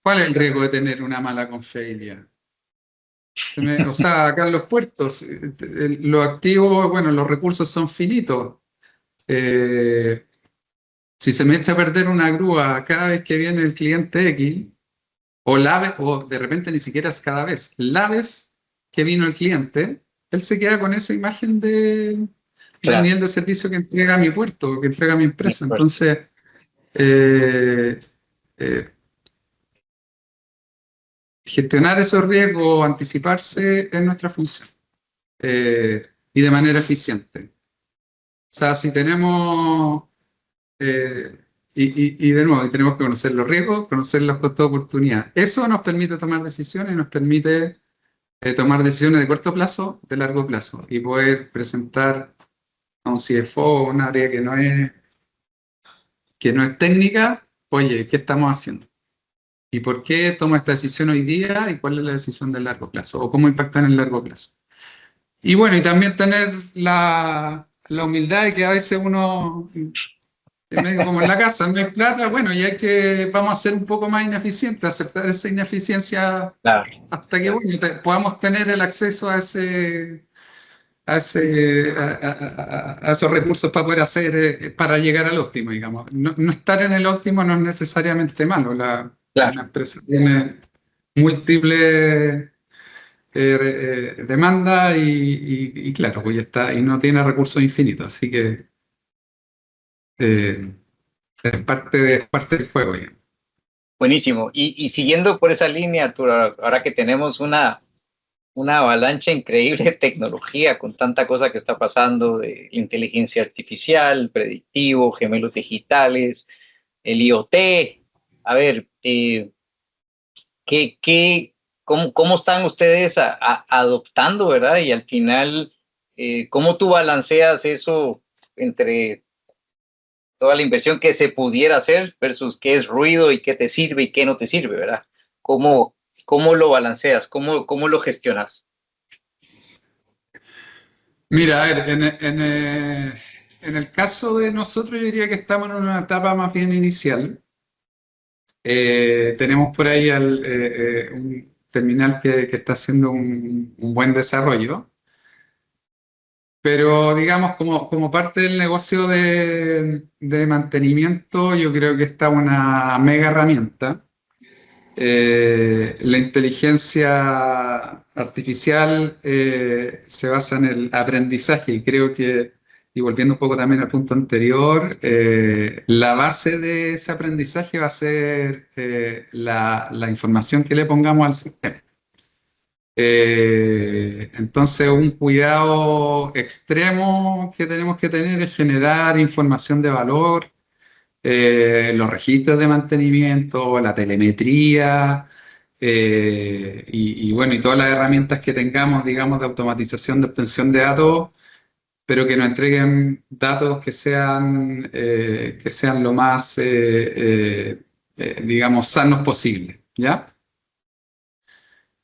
¿Cuál es el riesgo de tener una mala confiabilidad? O sea, acá en los puertos, los activos, bueno, los recursos son finitos. Eh, si se me echa a perder una grúa cada vez que viene el cliente X, o de repente ni siquiera es cada vez, la vez que vino el cliente, él se queda con esa imagen del claro. nivel de servicio que entrega mi puerto, que entrega mi De empresa. acuerdo. Entonces, eh, eh, gestionar esos riesgos, anticiparse es nuestra función, y de manera eficiente. O sea, si tenemos, eh, y de nuevo, tenemos que conocer los riesgos, conocer los costos de oportunidad. Eso nos permite tomar decisiones, nos permite tomar decisiones de corto plazo, de largo plazo, y poder presentar a un CFO, un área que no es técnica, oye, ¿qué estamos haciendo? ¿Y por qué tomo esta decisión hoy día? ¿Y cuál es la decisión de largo plazo? ¿O cómo impacta en el largo plazo? Y bueno, y también tener la humildad de que a veces uno, medio como en la casa, no hay plata, bueno, y vamos a ser un poco más ineficientes, aceptar esa ineficiencia Claro, hasta que claro. bueno, podamos tener el acceso a esos recursos para poder para llegar al óptimo, digamos. No estar en el óptimo no es necesariamente malo. Claro. Una empresa tiene múltiples, demanda y claro, pues ya está, y no tiene recursos infinitos, así que es parte del juego ya. Buenísimo. Y siguiendo por esa línea, Arturo, ahora que tenemos una avalancha increíble de tecnología con tanta cosa que está pasando de inteligencia artificial, predictivo, gemelos digitales, el IoT. A ver, ¿qué, qué, cómo están ustedes adoptando, verdad? Y al final, ¿cómo tú balanceas eso entre toda la inversión que se pudiera hacer versus qué es ruido y qué te sirve y qué no te sirve, ¿verdad? ¿Cómo lo balanceas? ¿Cómo lo gestionas? Mira, a ver, en el caso de nosotros, yo diría que estamos en una etapa más bien inicial. Tenemos por ahí un terminal que está haciendo un buen desarrollo, pero digamos, como parte del negocio de mantenimiento, yo creo que está una mega herramienta. La inteligencia artificial se basa en el aprendizaje y creo que, y volviendo un poco también al punto anterior, la base de ese aprendizaje va a ser la información que le pongamos al sistema. Entonces, un cuidado extremo que tenemos que tener es generar información de valor, los registros de mantenimiento, la telemetría, y bueno, y todas las herramientas que tengamos, digamos, de automatización de obtención de datos, pero que nos entreguen datos que sean lo más, digamos, sanos posible, ¿ya?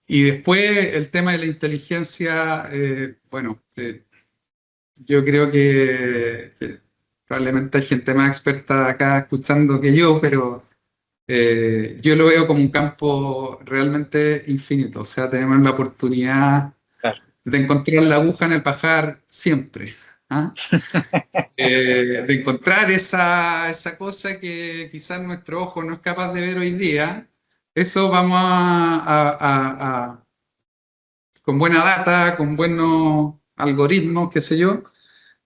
Y después el tema de la inteligencia, bueno, yo creo que probablemente hay gente más experta acá escuchando que yo, pero yo lo veo como un campo realmente infinito. O sea, tenemos la oportunidad Claro. de encontrar la aguja en el pajar siempre. ¿Ah? De encontrar esa cosa que quizás nuestro ojo no es capaz de ver hoy día. Eso vamos con buena data, con buenos algoritmos, qué sé yo,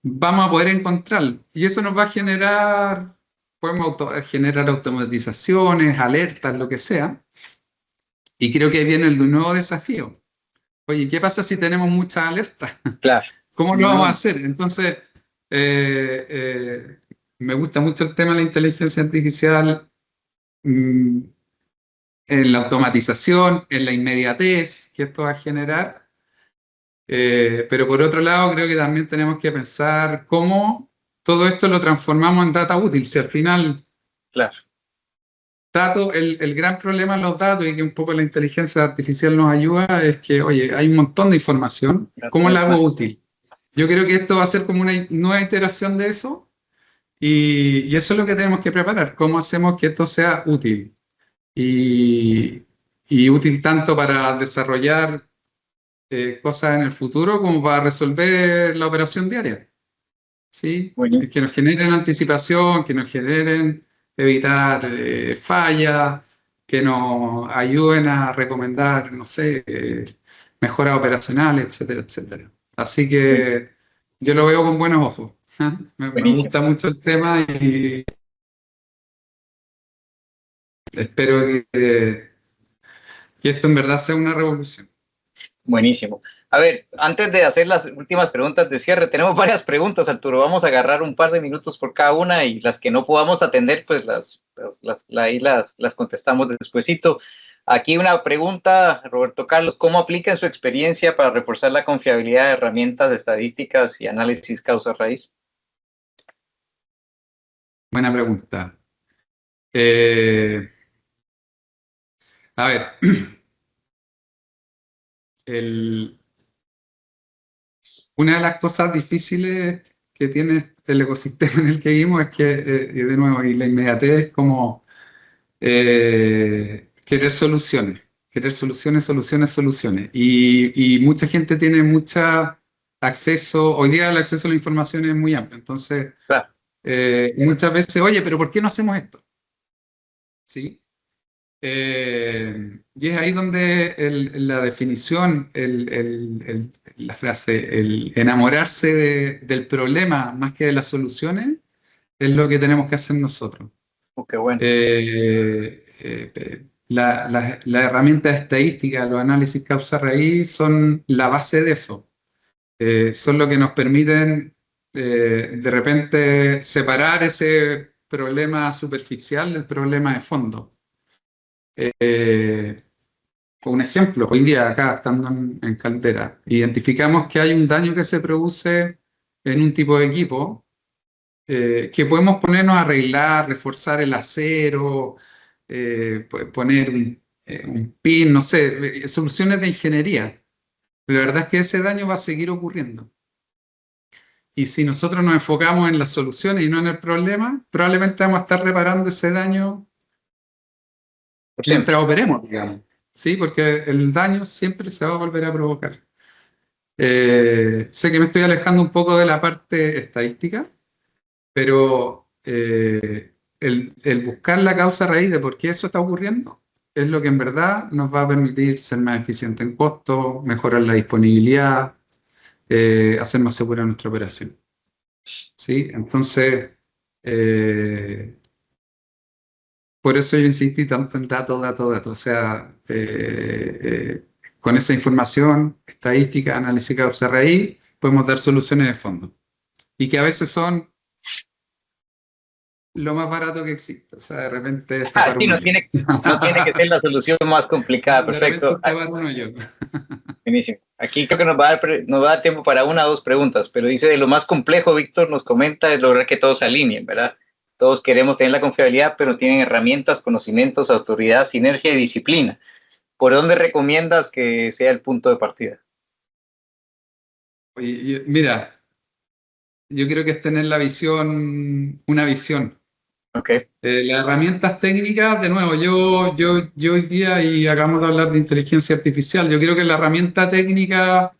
vamos a poder encontrarlo. Y eso nos va a generar, podemos generar automatizaciones, alertas, lo que sea. Y creo que ahí viene el nuevo desafío. Oye, ¿qué pasa si tenemos muchas alertas? Claro. ¿Cómo lo vamos a hacer? Entonces, eh, eh, me gusta mucho el tema de la inteligencia artificial, mm, en la automatización, en la inmediatez que esto va a generar. Pero por otro lado, creo que también tenemos que pensar cómo todo esto lo transformamos en data útil. Si al final, Claro. el gran problema de los datos y que un poco la inteligencia artificial nos ayuda es que, oye, hay un montón de información, ¿cómo la hago útil? Yo creo que esto va a ser como una nueva iteración de eso y eso es lo que tenemos que preparar, cómo hacemos que esto sea útil y, y útil tanto para desarrollar cosas en el futuro como para resolver la operación diaria, ¿sí? Bueno, Que nos generen anticipación, que nos generen evitar fallas, que nos ayuden a recomendar, no sé, mejoras operacionales, etcétera, etcétera. Así que yo lo veo con buenos ojos. ¿Ah? Me buenísimo. gusta mucho el tema y espero que esto en verdad sea una revolución. Buenísimo. A ver, antes de hacer las últimas preguntas de cierre, tenemos varias preguntas, Arturo. Vamos a agarrar un par de minutos por cada una y las que no podamos atender, pues ahí las contestamos despuesito. Aquí una pregunta, Roberto Carlos, ¿cómo aplica en su experiencia para reforzar la confiabilidad de herramientas de estadísticas y análisis causa-raíz? Buena pregunta. Eh, a ver, el, una de las cosas difíciles que tiene el ecosistema en el que vivimos es que, y de nuevo, y la inmediatez es como querer soluciones, soluciones, soluciones. Y mucha gente tiene mucho acceso, hoy día el acceso a la información es muy amplio, entonces Claro. muchas veces, oye, pero ¿por qué no hacemos esto? ¿Sí? Y es ahí donde la definición, la frase, el enamorarse del problema más que de las soluciones, es lo que tenemos que hacer nosotros. Oh, qué bueno. La herramienta estadística, los análisis causa-raíz son la base de eso. Son lo que nos permiten de repente separar ese problema superficial del problema de fondo. Un ejemplo, hoy día acá estando en Caldera, identificamos que hay un daño que se produce en un tipo de equipo que podemos ponernos a arreglar, reforzar el acero, poner un pin, no sé, soluciones de ingeniería. Pero la verdad es que ese daño va a seguir ocurriendo. Y si nosotros nos enfocamos en las soluciones y no en el problema, probablemente vamos a estar reparando ese daño Por siempre. mientras operemos, digamos. ¿Sí? Porque el daño siempre se va a volver a provocar. Sé que me estoy alejando un poco de la parte estadística, pero el buscar la causa raíz de por qué eso está ocurriendo es lo que en verdad nos va a permitir ser más eficiente en costo, mejorar la disponibilidad, hacer más segura nuestra operación. ¿Sí? Entonces, por eso yo insistí tanto en datos, datos, datos. O sea, con esa información, estadística, análisis causa raíz, podemos dar soluciones de fondo. Y que a veces son lo más barato que existe. O sea, de repente es tapar Sí, un hoyo. no tiene que ser la solución más complicada. De repente Perfecto. es tapar un hoyo. Buenísimo. Aquí creo que nos va a dar tiempo para una o dos preguntas, pero dice de lo más complejo, Víctor nos comenta, es lograr que todos se alineen, ¿verdad? Todos queremos tener la confiabilidad, pero tienen herramientas, conocimientos, autoridad, sinergia y disciplina. ¿Por dónde recomiendas que sea el punto de partida? Oye, mira, yo creo que es tener una visión. Ok. Las herramientas técnicas, de nuevo, yo hoy día, y acabamos de hablar de inteligencia artificial, yo creo que la herramienta técnica,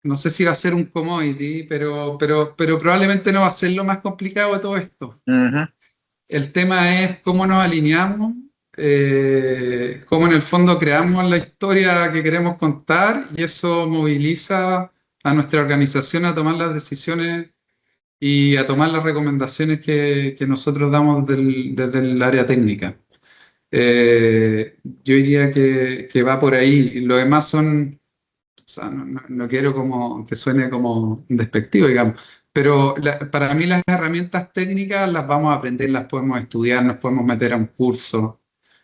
no sé si va a ser un commodity, pero probablemente no va a ser lo más complicado de todo esto. El tema es cómo nos alineamos, cómo en el fondo creamos la historia que queremos contar y eso moviliza a nuestra organización a tomar las decisiones y a tomar las recomendaciones que nosotros damos desde el área técnica. Yo diría que va por ahí. Lo demás son, o sea, no quiero como que suene como despectivo, digamos, pero para mí las herramientas técnicas las vamos a aprender, las podemos estudiar, nos podemos meter a un curso.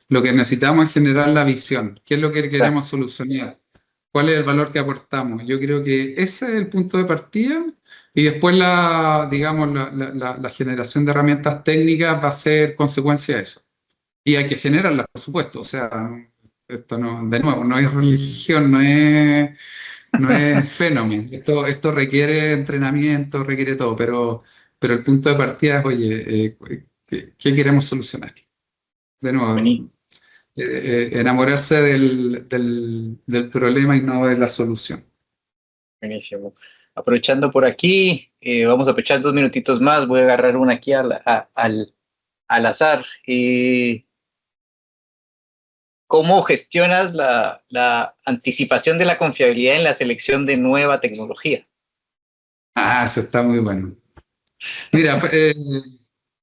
Lo que necesitamos es generar la visión. ¿Qué es lo que queremos solucionar? ¿Cuál es el valor que aportamos? Yo creo que ese es el punto de partida y después digamos, la generación de herramientas técnicas va a ser consecuencia de eso. Y hay que generarlas, por supuesto. O sea, esto no, de nuevo, no es religión, no es fenómeno. Esto requiere entrenamiento, requiere todo, pero el punto de partida es, oye, ¿qué queremos solucionar? De nuevo, enamorarse del problema y no de la solución. Buenísimo. Aprovechando por aquí, vamos a aprovechar 2 minutitos más. Voy a agarrar una aquí al azar. ¿Cómo gestionas la anticipación de la confiabilidad en la selección de nueva tecnología? Eso está muy bueno. Mira,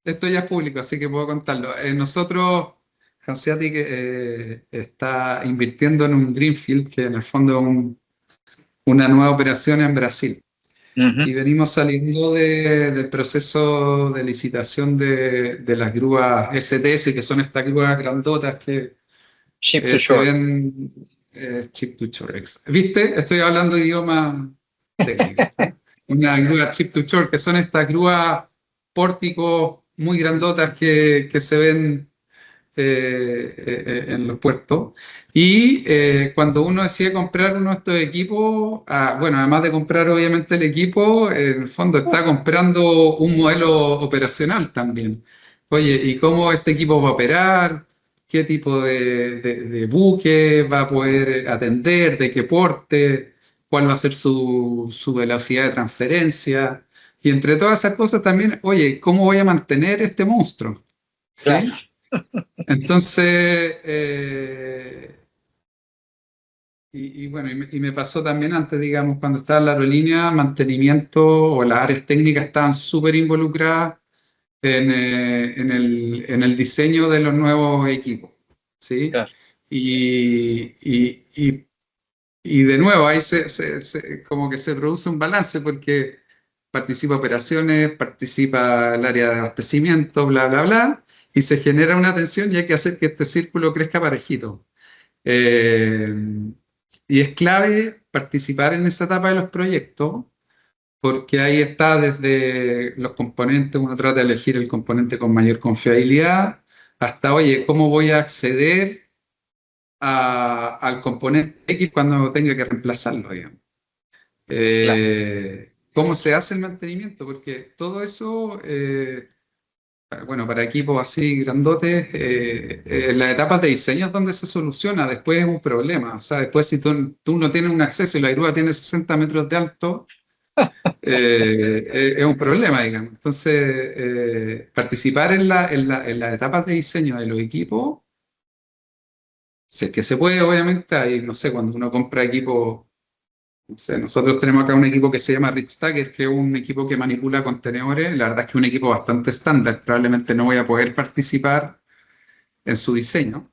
esto ya es público, así que puedo contarlo. Nosotros, Hanseatic está invirtiendo en un Greenfield, que en el fondo es una nueva operación en Brasil. Y venimos saliendo del proceso de licitación de las grúas STS, que son estas grúas grandotas que se ven chip to shore. ¿Viste? Estoy hablando de idioma técnico. Una grúa chip to shore, que son estas grúas pórticos muy grandotas que se ven en los puertos. Y cuando uno decide comprar uno de estos equipos, bueno, además de comprar obviamente el equipo, en el fondo está comprando un modelo operacional también. Oye, ¿y cómo este equipo va a operar? ¿Qué tipo de buque va a poder atender? ¿De qué porte? ¿Cuál va a ser su velocidad de transferencia? Y entre todas esas cosas también, oye, ¿cómo voy a mantener este monstruo? ¿Sí? Claro. Entonces, bueno, y me pasó también antes, digamos, cuando estaba en la aerolínea, mantenimiento o las áreas técnicas estaban súper involucradas en el diseño de los nuevos equipos, ¿sí? Claro, Y, y, y, y de nuevo, ahí como que se produce un balance porque participa operaciones, participa el área de abastecimiento, bla, bla, bla, y se genera una tensión y hay que hacer que este círculo crezca parejito. Eh, y es clave participar en esa etapa de los proyectos porque ahí está desde los componentes, uno trata de elegir el componente con mayor confiabilidad, hasta, oye, ¿cómo voy a acceder al componente X cuando tenga que reemplazarlo, digamos? claro. ¿Cómo se hace el mantenimiento? Porque todo eso, bueno, para equipos así grandotes, las etapas de diseño es donde se soluciona, después es un problema. O sea, después si tú no tienes un acceso y la grúa tiene 60 metros de alto, es un problema, digamos. Entonces, participar en las etapas de diseño de los equipos, si es que se puede, obviamente, ahí, no sé, cuando uno compra equipo, no sé, nosotros tenemos acá un equipo que se llama Rickstacker, que es un equipo que manipula contenedores, la verdad es que es un equipo bastante estándar, probablemente no voy a poder participar en su diseño.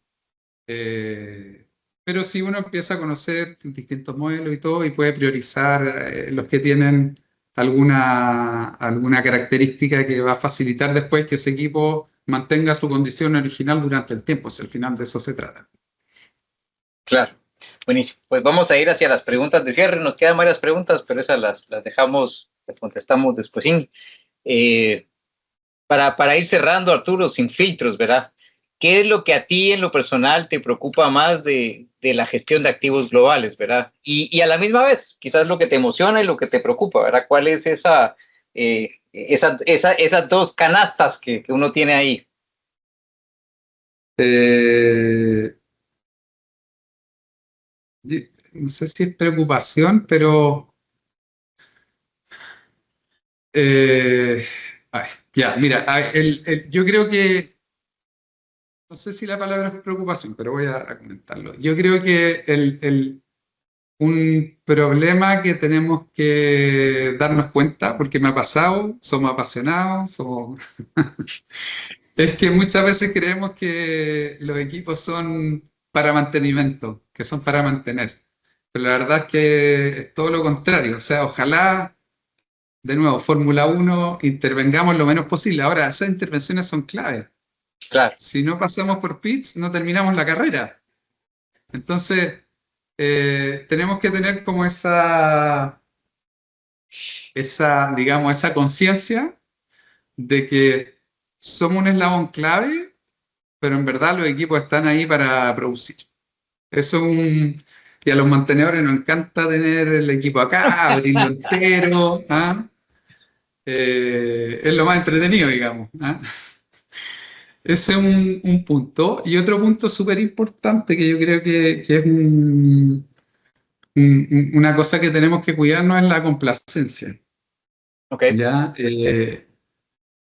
Eh, pero si uno empieza a conocer distintos modelos y todo, y puede priorizar los que tienen alguna característica que va a facilitar después que ese equipo mantenga su condición original durante el tiempo, si al final de eso se trata. Claro, buenísimo. Pues vamos a ir hacia las preguntas de cierre. Nos quedan varias preguntas, pero esas las dejamos, las contestamos después. Para ir cerrando, Arturo, sin filtros, ¿verdad? ¿Qué es lo que a ti en lo personal te preocupa más de la gestión de activos globales, ¿verdad? Y a la misma vez, quizás lo que te emociona y lo que te preocupa, ¿verdad? ¿Cuál es esas dos canastas que uno tiene ahí? Eh, no sé si es preocupación, pero eh, ay, ya, mira, yo creo que no sé si la palabra es preocupación, pero voy a comentarlo. Yo creo que un problema que tenemos que darnos cuenta, porque me ha pasado, somos apasionados, es que muchas veces creemos que los equipos son para mantenimiento, que son para mantener. Pero la verdad es que es todo lo contrario. O sea, ojalá, de nuevo, Fórmula Uno intervengamos lo menos posible. Ahora, esas intervenciones son claves. Claro, Si no pasamos por pits, no terminamos la carrera. Entonces, tenemos que tener como digamos, esa conciencia de que somos un eslabón clave, pero en verdad los equipos están ahí para producir. Eso es y a los mantenedores nos encanta tener el equipo acá, abrirlo entero, ¿ah? Es lo más entretenido, digamos, ¿ah? Ese es un punto. Y otro punto súper importante que yo creo que es una cosa que tenemos que cuidarnos es la complacencia. ok, ¿Ya?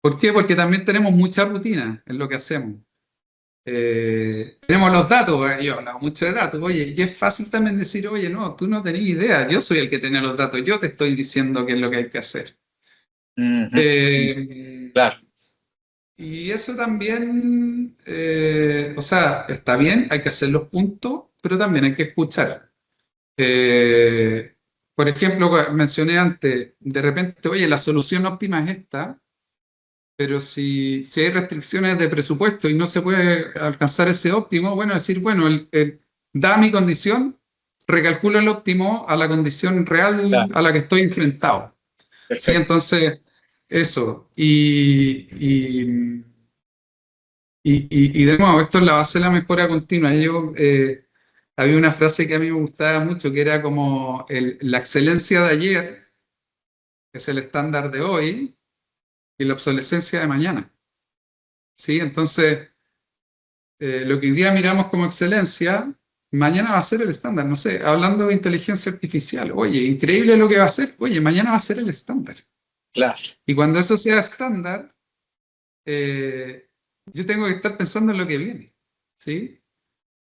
¿Por qué? Porque también tenemos mucha rutina en lo que hacemos. Tenemos los datos, yo he hablado mucho de datos, oye, y es fácil también decir, oye, no, tú no tenés idea, yo soy el que tiene los datos, yo te estoy diciendo qué es lo que hay que hacer. ujú, Eh, claro, y eso también, o sea, está bien, hay que hacer los puntos, pero también hay que escuchar. Eh, por ejemplo, mencioné antes, de repente, oye, la solución óptima es esta, pero si hay restricciones de presupuesto y no se puede alcanzar ese óptimo, bueno, decir, bueno, da mi condición, recalculo el óptimo a la condición real claro, a la que estoy enfrentado. Sí, perfecto. entonces, eso. Y de nuevo, esto es la base de la mejora continua. Había una frase que a mí me gustaba mucho, que era como la excelencia de ayer es el estándar de hoy y la obsolescencia de mañana. ¿Sí? Entonces, lo que hoy día miramos como excelencia, mañana va a ser el estándar. No sé, hablando de inteligencia artificial, oye, increíble lo que va a ser, oye, mañana va a ser el estándar. Claro, Y cuando eso sea estándar, yo tengo que estar pensando en lo que viene, ¿sí?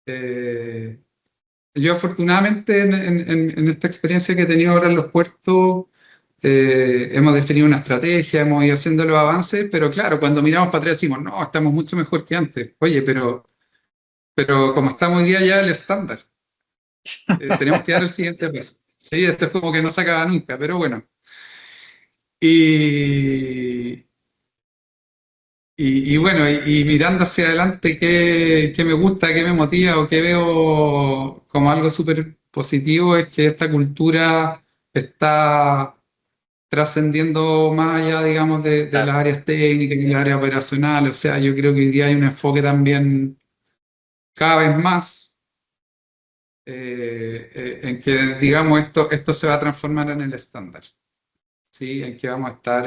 Eh, yo afortunadamente en esta experiencia que he tenido ahora en los puertos, hemos definido una estrategia, hemos ido haciendo los avances, pero claro, cuando miramos para atrás decimos, no, estamos mucho mejor que antes. Oye, pero como estamos hoy día ya el estándar, tenemos que dar el siguiente paso. Sí, esto es como que no se acaba nunca, pero bueno. Y, y bueno, y mirando hacia adelante, ¿qué me gusta, qué me motiva o qué veo como algo súper positivo? Es que esta cultura está trascendiendo más allá, digamos, de las áreas técnicas y las áreas operacionales. O sea, yo creo que hoy día hay un enfoque también cada vez más en que, digamos, esto se va a transformar en el estándar, ¿sí? En que vamos a estar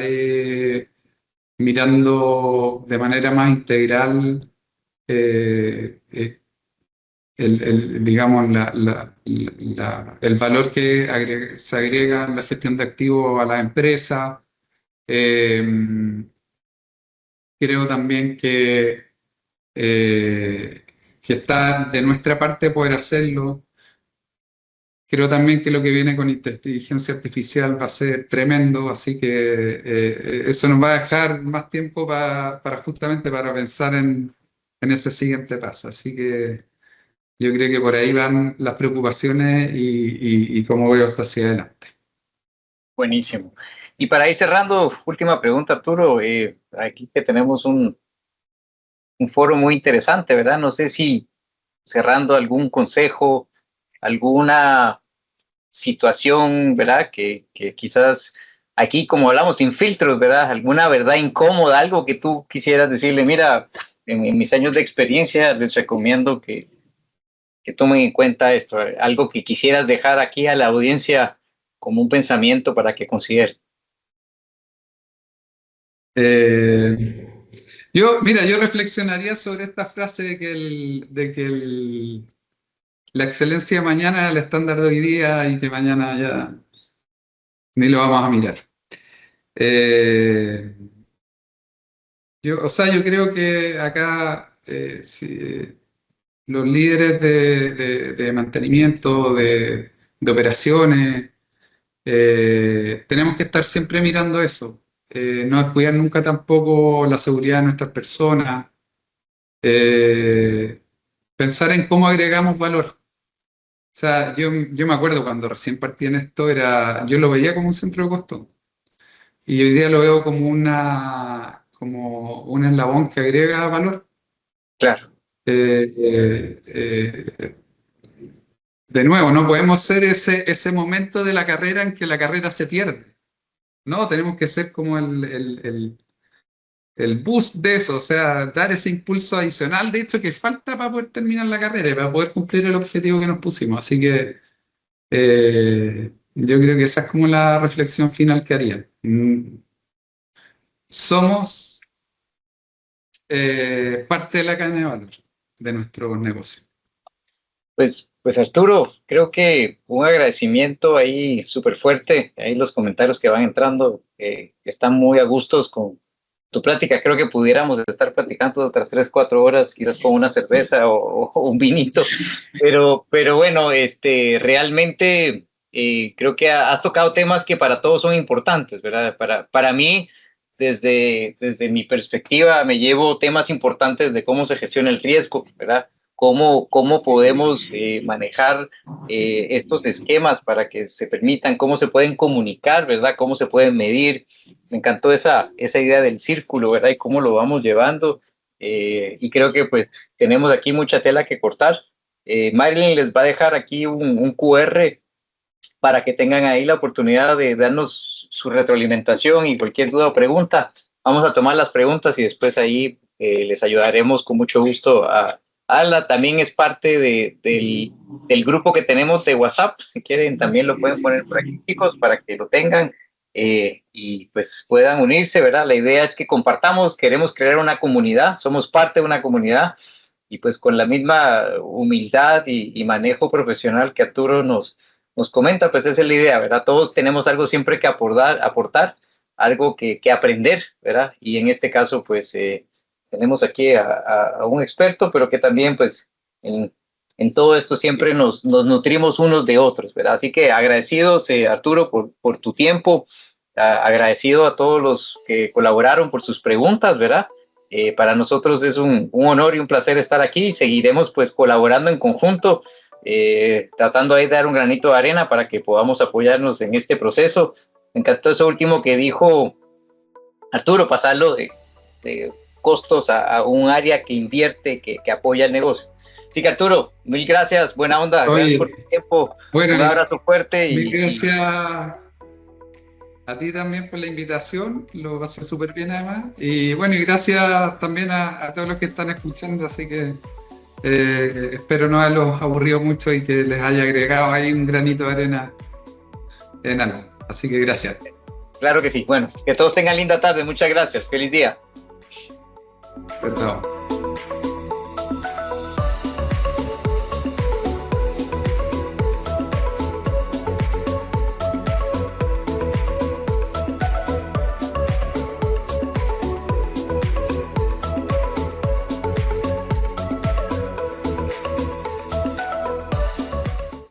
mirando de manera más integral digamos, el valor que se agrega en la gestión de activos a la empresa. Eh, creo también eh, que está de nuestra parte poder hacerlo. Creo también que lo que viene con inteligencia artificial va a ser tremendo, así que eso nos va a dejar más tiempo para justamente para pensar en ese siguiente paso. Así que yo creo que por ahí van las preocupaciones y cómo veo esto hacia adelante. Buenísimo. Y para ir cerrando, última pregunta, Arturo. Aquí que tenemos un foro muy interesante, ¿verdad? No sé si cerrando algún consejo, alguna situación, ¿verdad? Que quizás aquí, como hablamos, sin filtros, ¿verdad? Alguna verdad incómoda, algo que tú quisieras decirle, mira, en mis años de experiencia les recomiendo que tomen en cuenta esto, algo que quisieras dejar aquí a la audiencia como un pensamiento para que considere. Eh, mira, yo reflexionaría sobre esta frase la excelencia de mañana es el estándar de hoy día y que mañana ya ni lo vamos a mirar. Eh, o sea, yo creo que acá los líderes de mantenimiento, de operaciones, tenemos que estar siempre mirando eso. No descuidar nunca tampoco la seguridad de nuestras personas. eh, pensar en cómo agregamos valor. O sea, yo me acuerdo cuando recién partí en esto, yo lo veía como un centro de costo. Y hoy día lo veo como un eslabón que agrega valor. Claro, Eh, eh, eh, de nuevo, no podemos ser ese momento de la carrera en que la carrera se pierde. No, tenemos que ser como el boost de eso, o sea, dar ese impulso adicional, de hecho, que falta para poder terminar la carrera y para poder cumplir el objetivo que nos pusimos. Así que yo creo que esa es como la reflexión final que haría. Somos parte de la cadena de valor de nuestro negocio. pues Arturo, creo que un agradecimiento ahí súper fuerte, ahí los comentarios que van entrando están muy a gustos con tu plática. Creo que pudiéramos estar platicando otras 3, 4 horas, quizás con una cerveza o un vinito, pero bueno, realmente creo que has tocado temas que para todos son importantes, ¿verdad? Para mí, desde mi perspectiva, me llevo temas importantes de cómo se gestiona el riesgo, ¿verdad? Cómo podemos manejar estos esquemas para que se permitan, cómo se pueden comunicar, ¿verdad? Cómo se pueden medir. Me encantó esa idea del círculo, ¿verdad? Y cómo lo vamos llevando. Y creo que pues tenemos aquí mucha tela que cortar. Marilyn les va a dejar aquí un QR para que tengan ahí la oportunidad de darnos su retroalimentación y cualquier duda o pregunta. Vamos a tomar las preguntas y después ahí les ayudaremos con mucho gusto a Ala. También es parte del grupo que tenemos de WhatsApp. Si quieren, también lo pueden poner por aquí, chicos, para que lo tengan y pues puedan unirse, ¿verdad? La idea es que compartamos, queremos crear una comunidad, somos parte de una comunidad y pues con la misma humildad y manejo profesional que Arturo nos comenta, pues esa es la idea, ¿verdad? Todos tenemos algo siempre que aportar algo que aprender, ¿verdad? Y en este caso, pues tenemos aquí a un experto, pero que también pues en todo esto siempre nos nutrimos unos de otros, ¿verdad? Así que agradecidos, Arturo, por tu tiempo, agradecido a todos los que colaboraron por sus preguntas, ¿verdad? Para nosotros es un honor y un placer estar aquí y seguiremos pues colaborando en conjunto, tratando ahí de dar un granito de arena para que podamos apoyarnos en este proceso. Me encantó eso último que dijo Arturo, pasarlo de costos a un área que invierte, que apoya el negocio. Así que Arturo, mil gracias, buena onda, gracias por tu tiempo, bueno, un abrazo fuerte. Mil gracias a ti también por la invitación, lo pasé súper bien además. Y bueno, y gracias también a todos los que están escuchando, así que espero no haberlos aburrido mucho y que les haya agregado ahí un granito de arena en algo. Así que gracias. Claro que sí, bueno, que todos tengan linda tarde, muchas gracias, feliz día. Chao.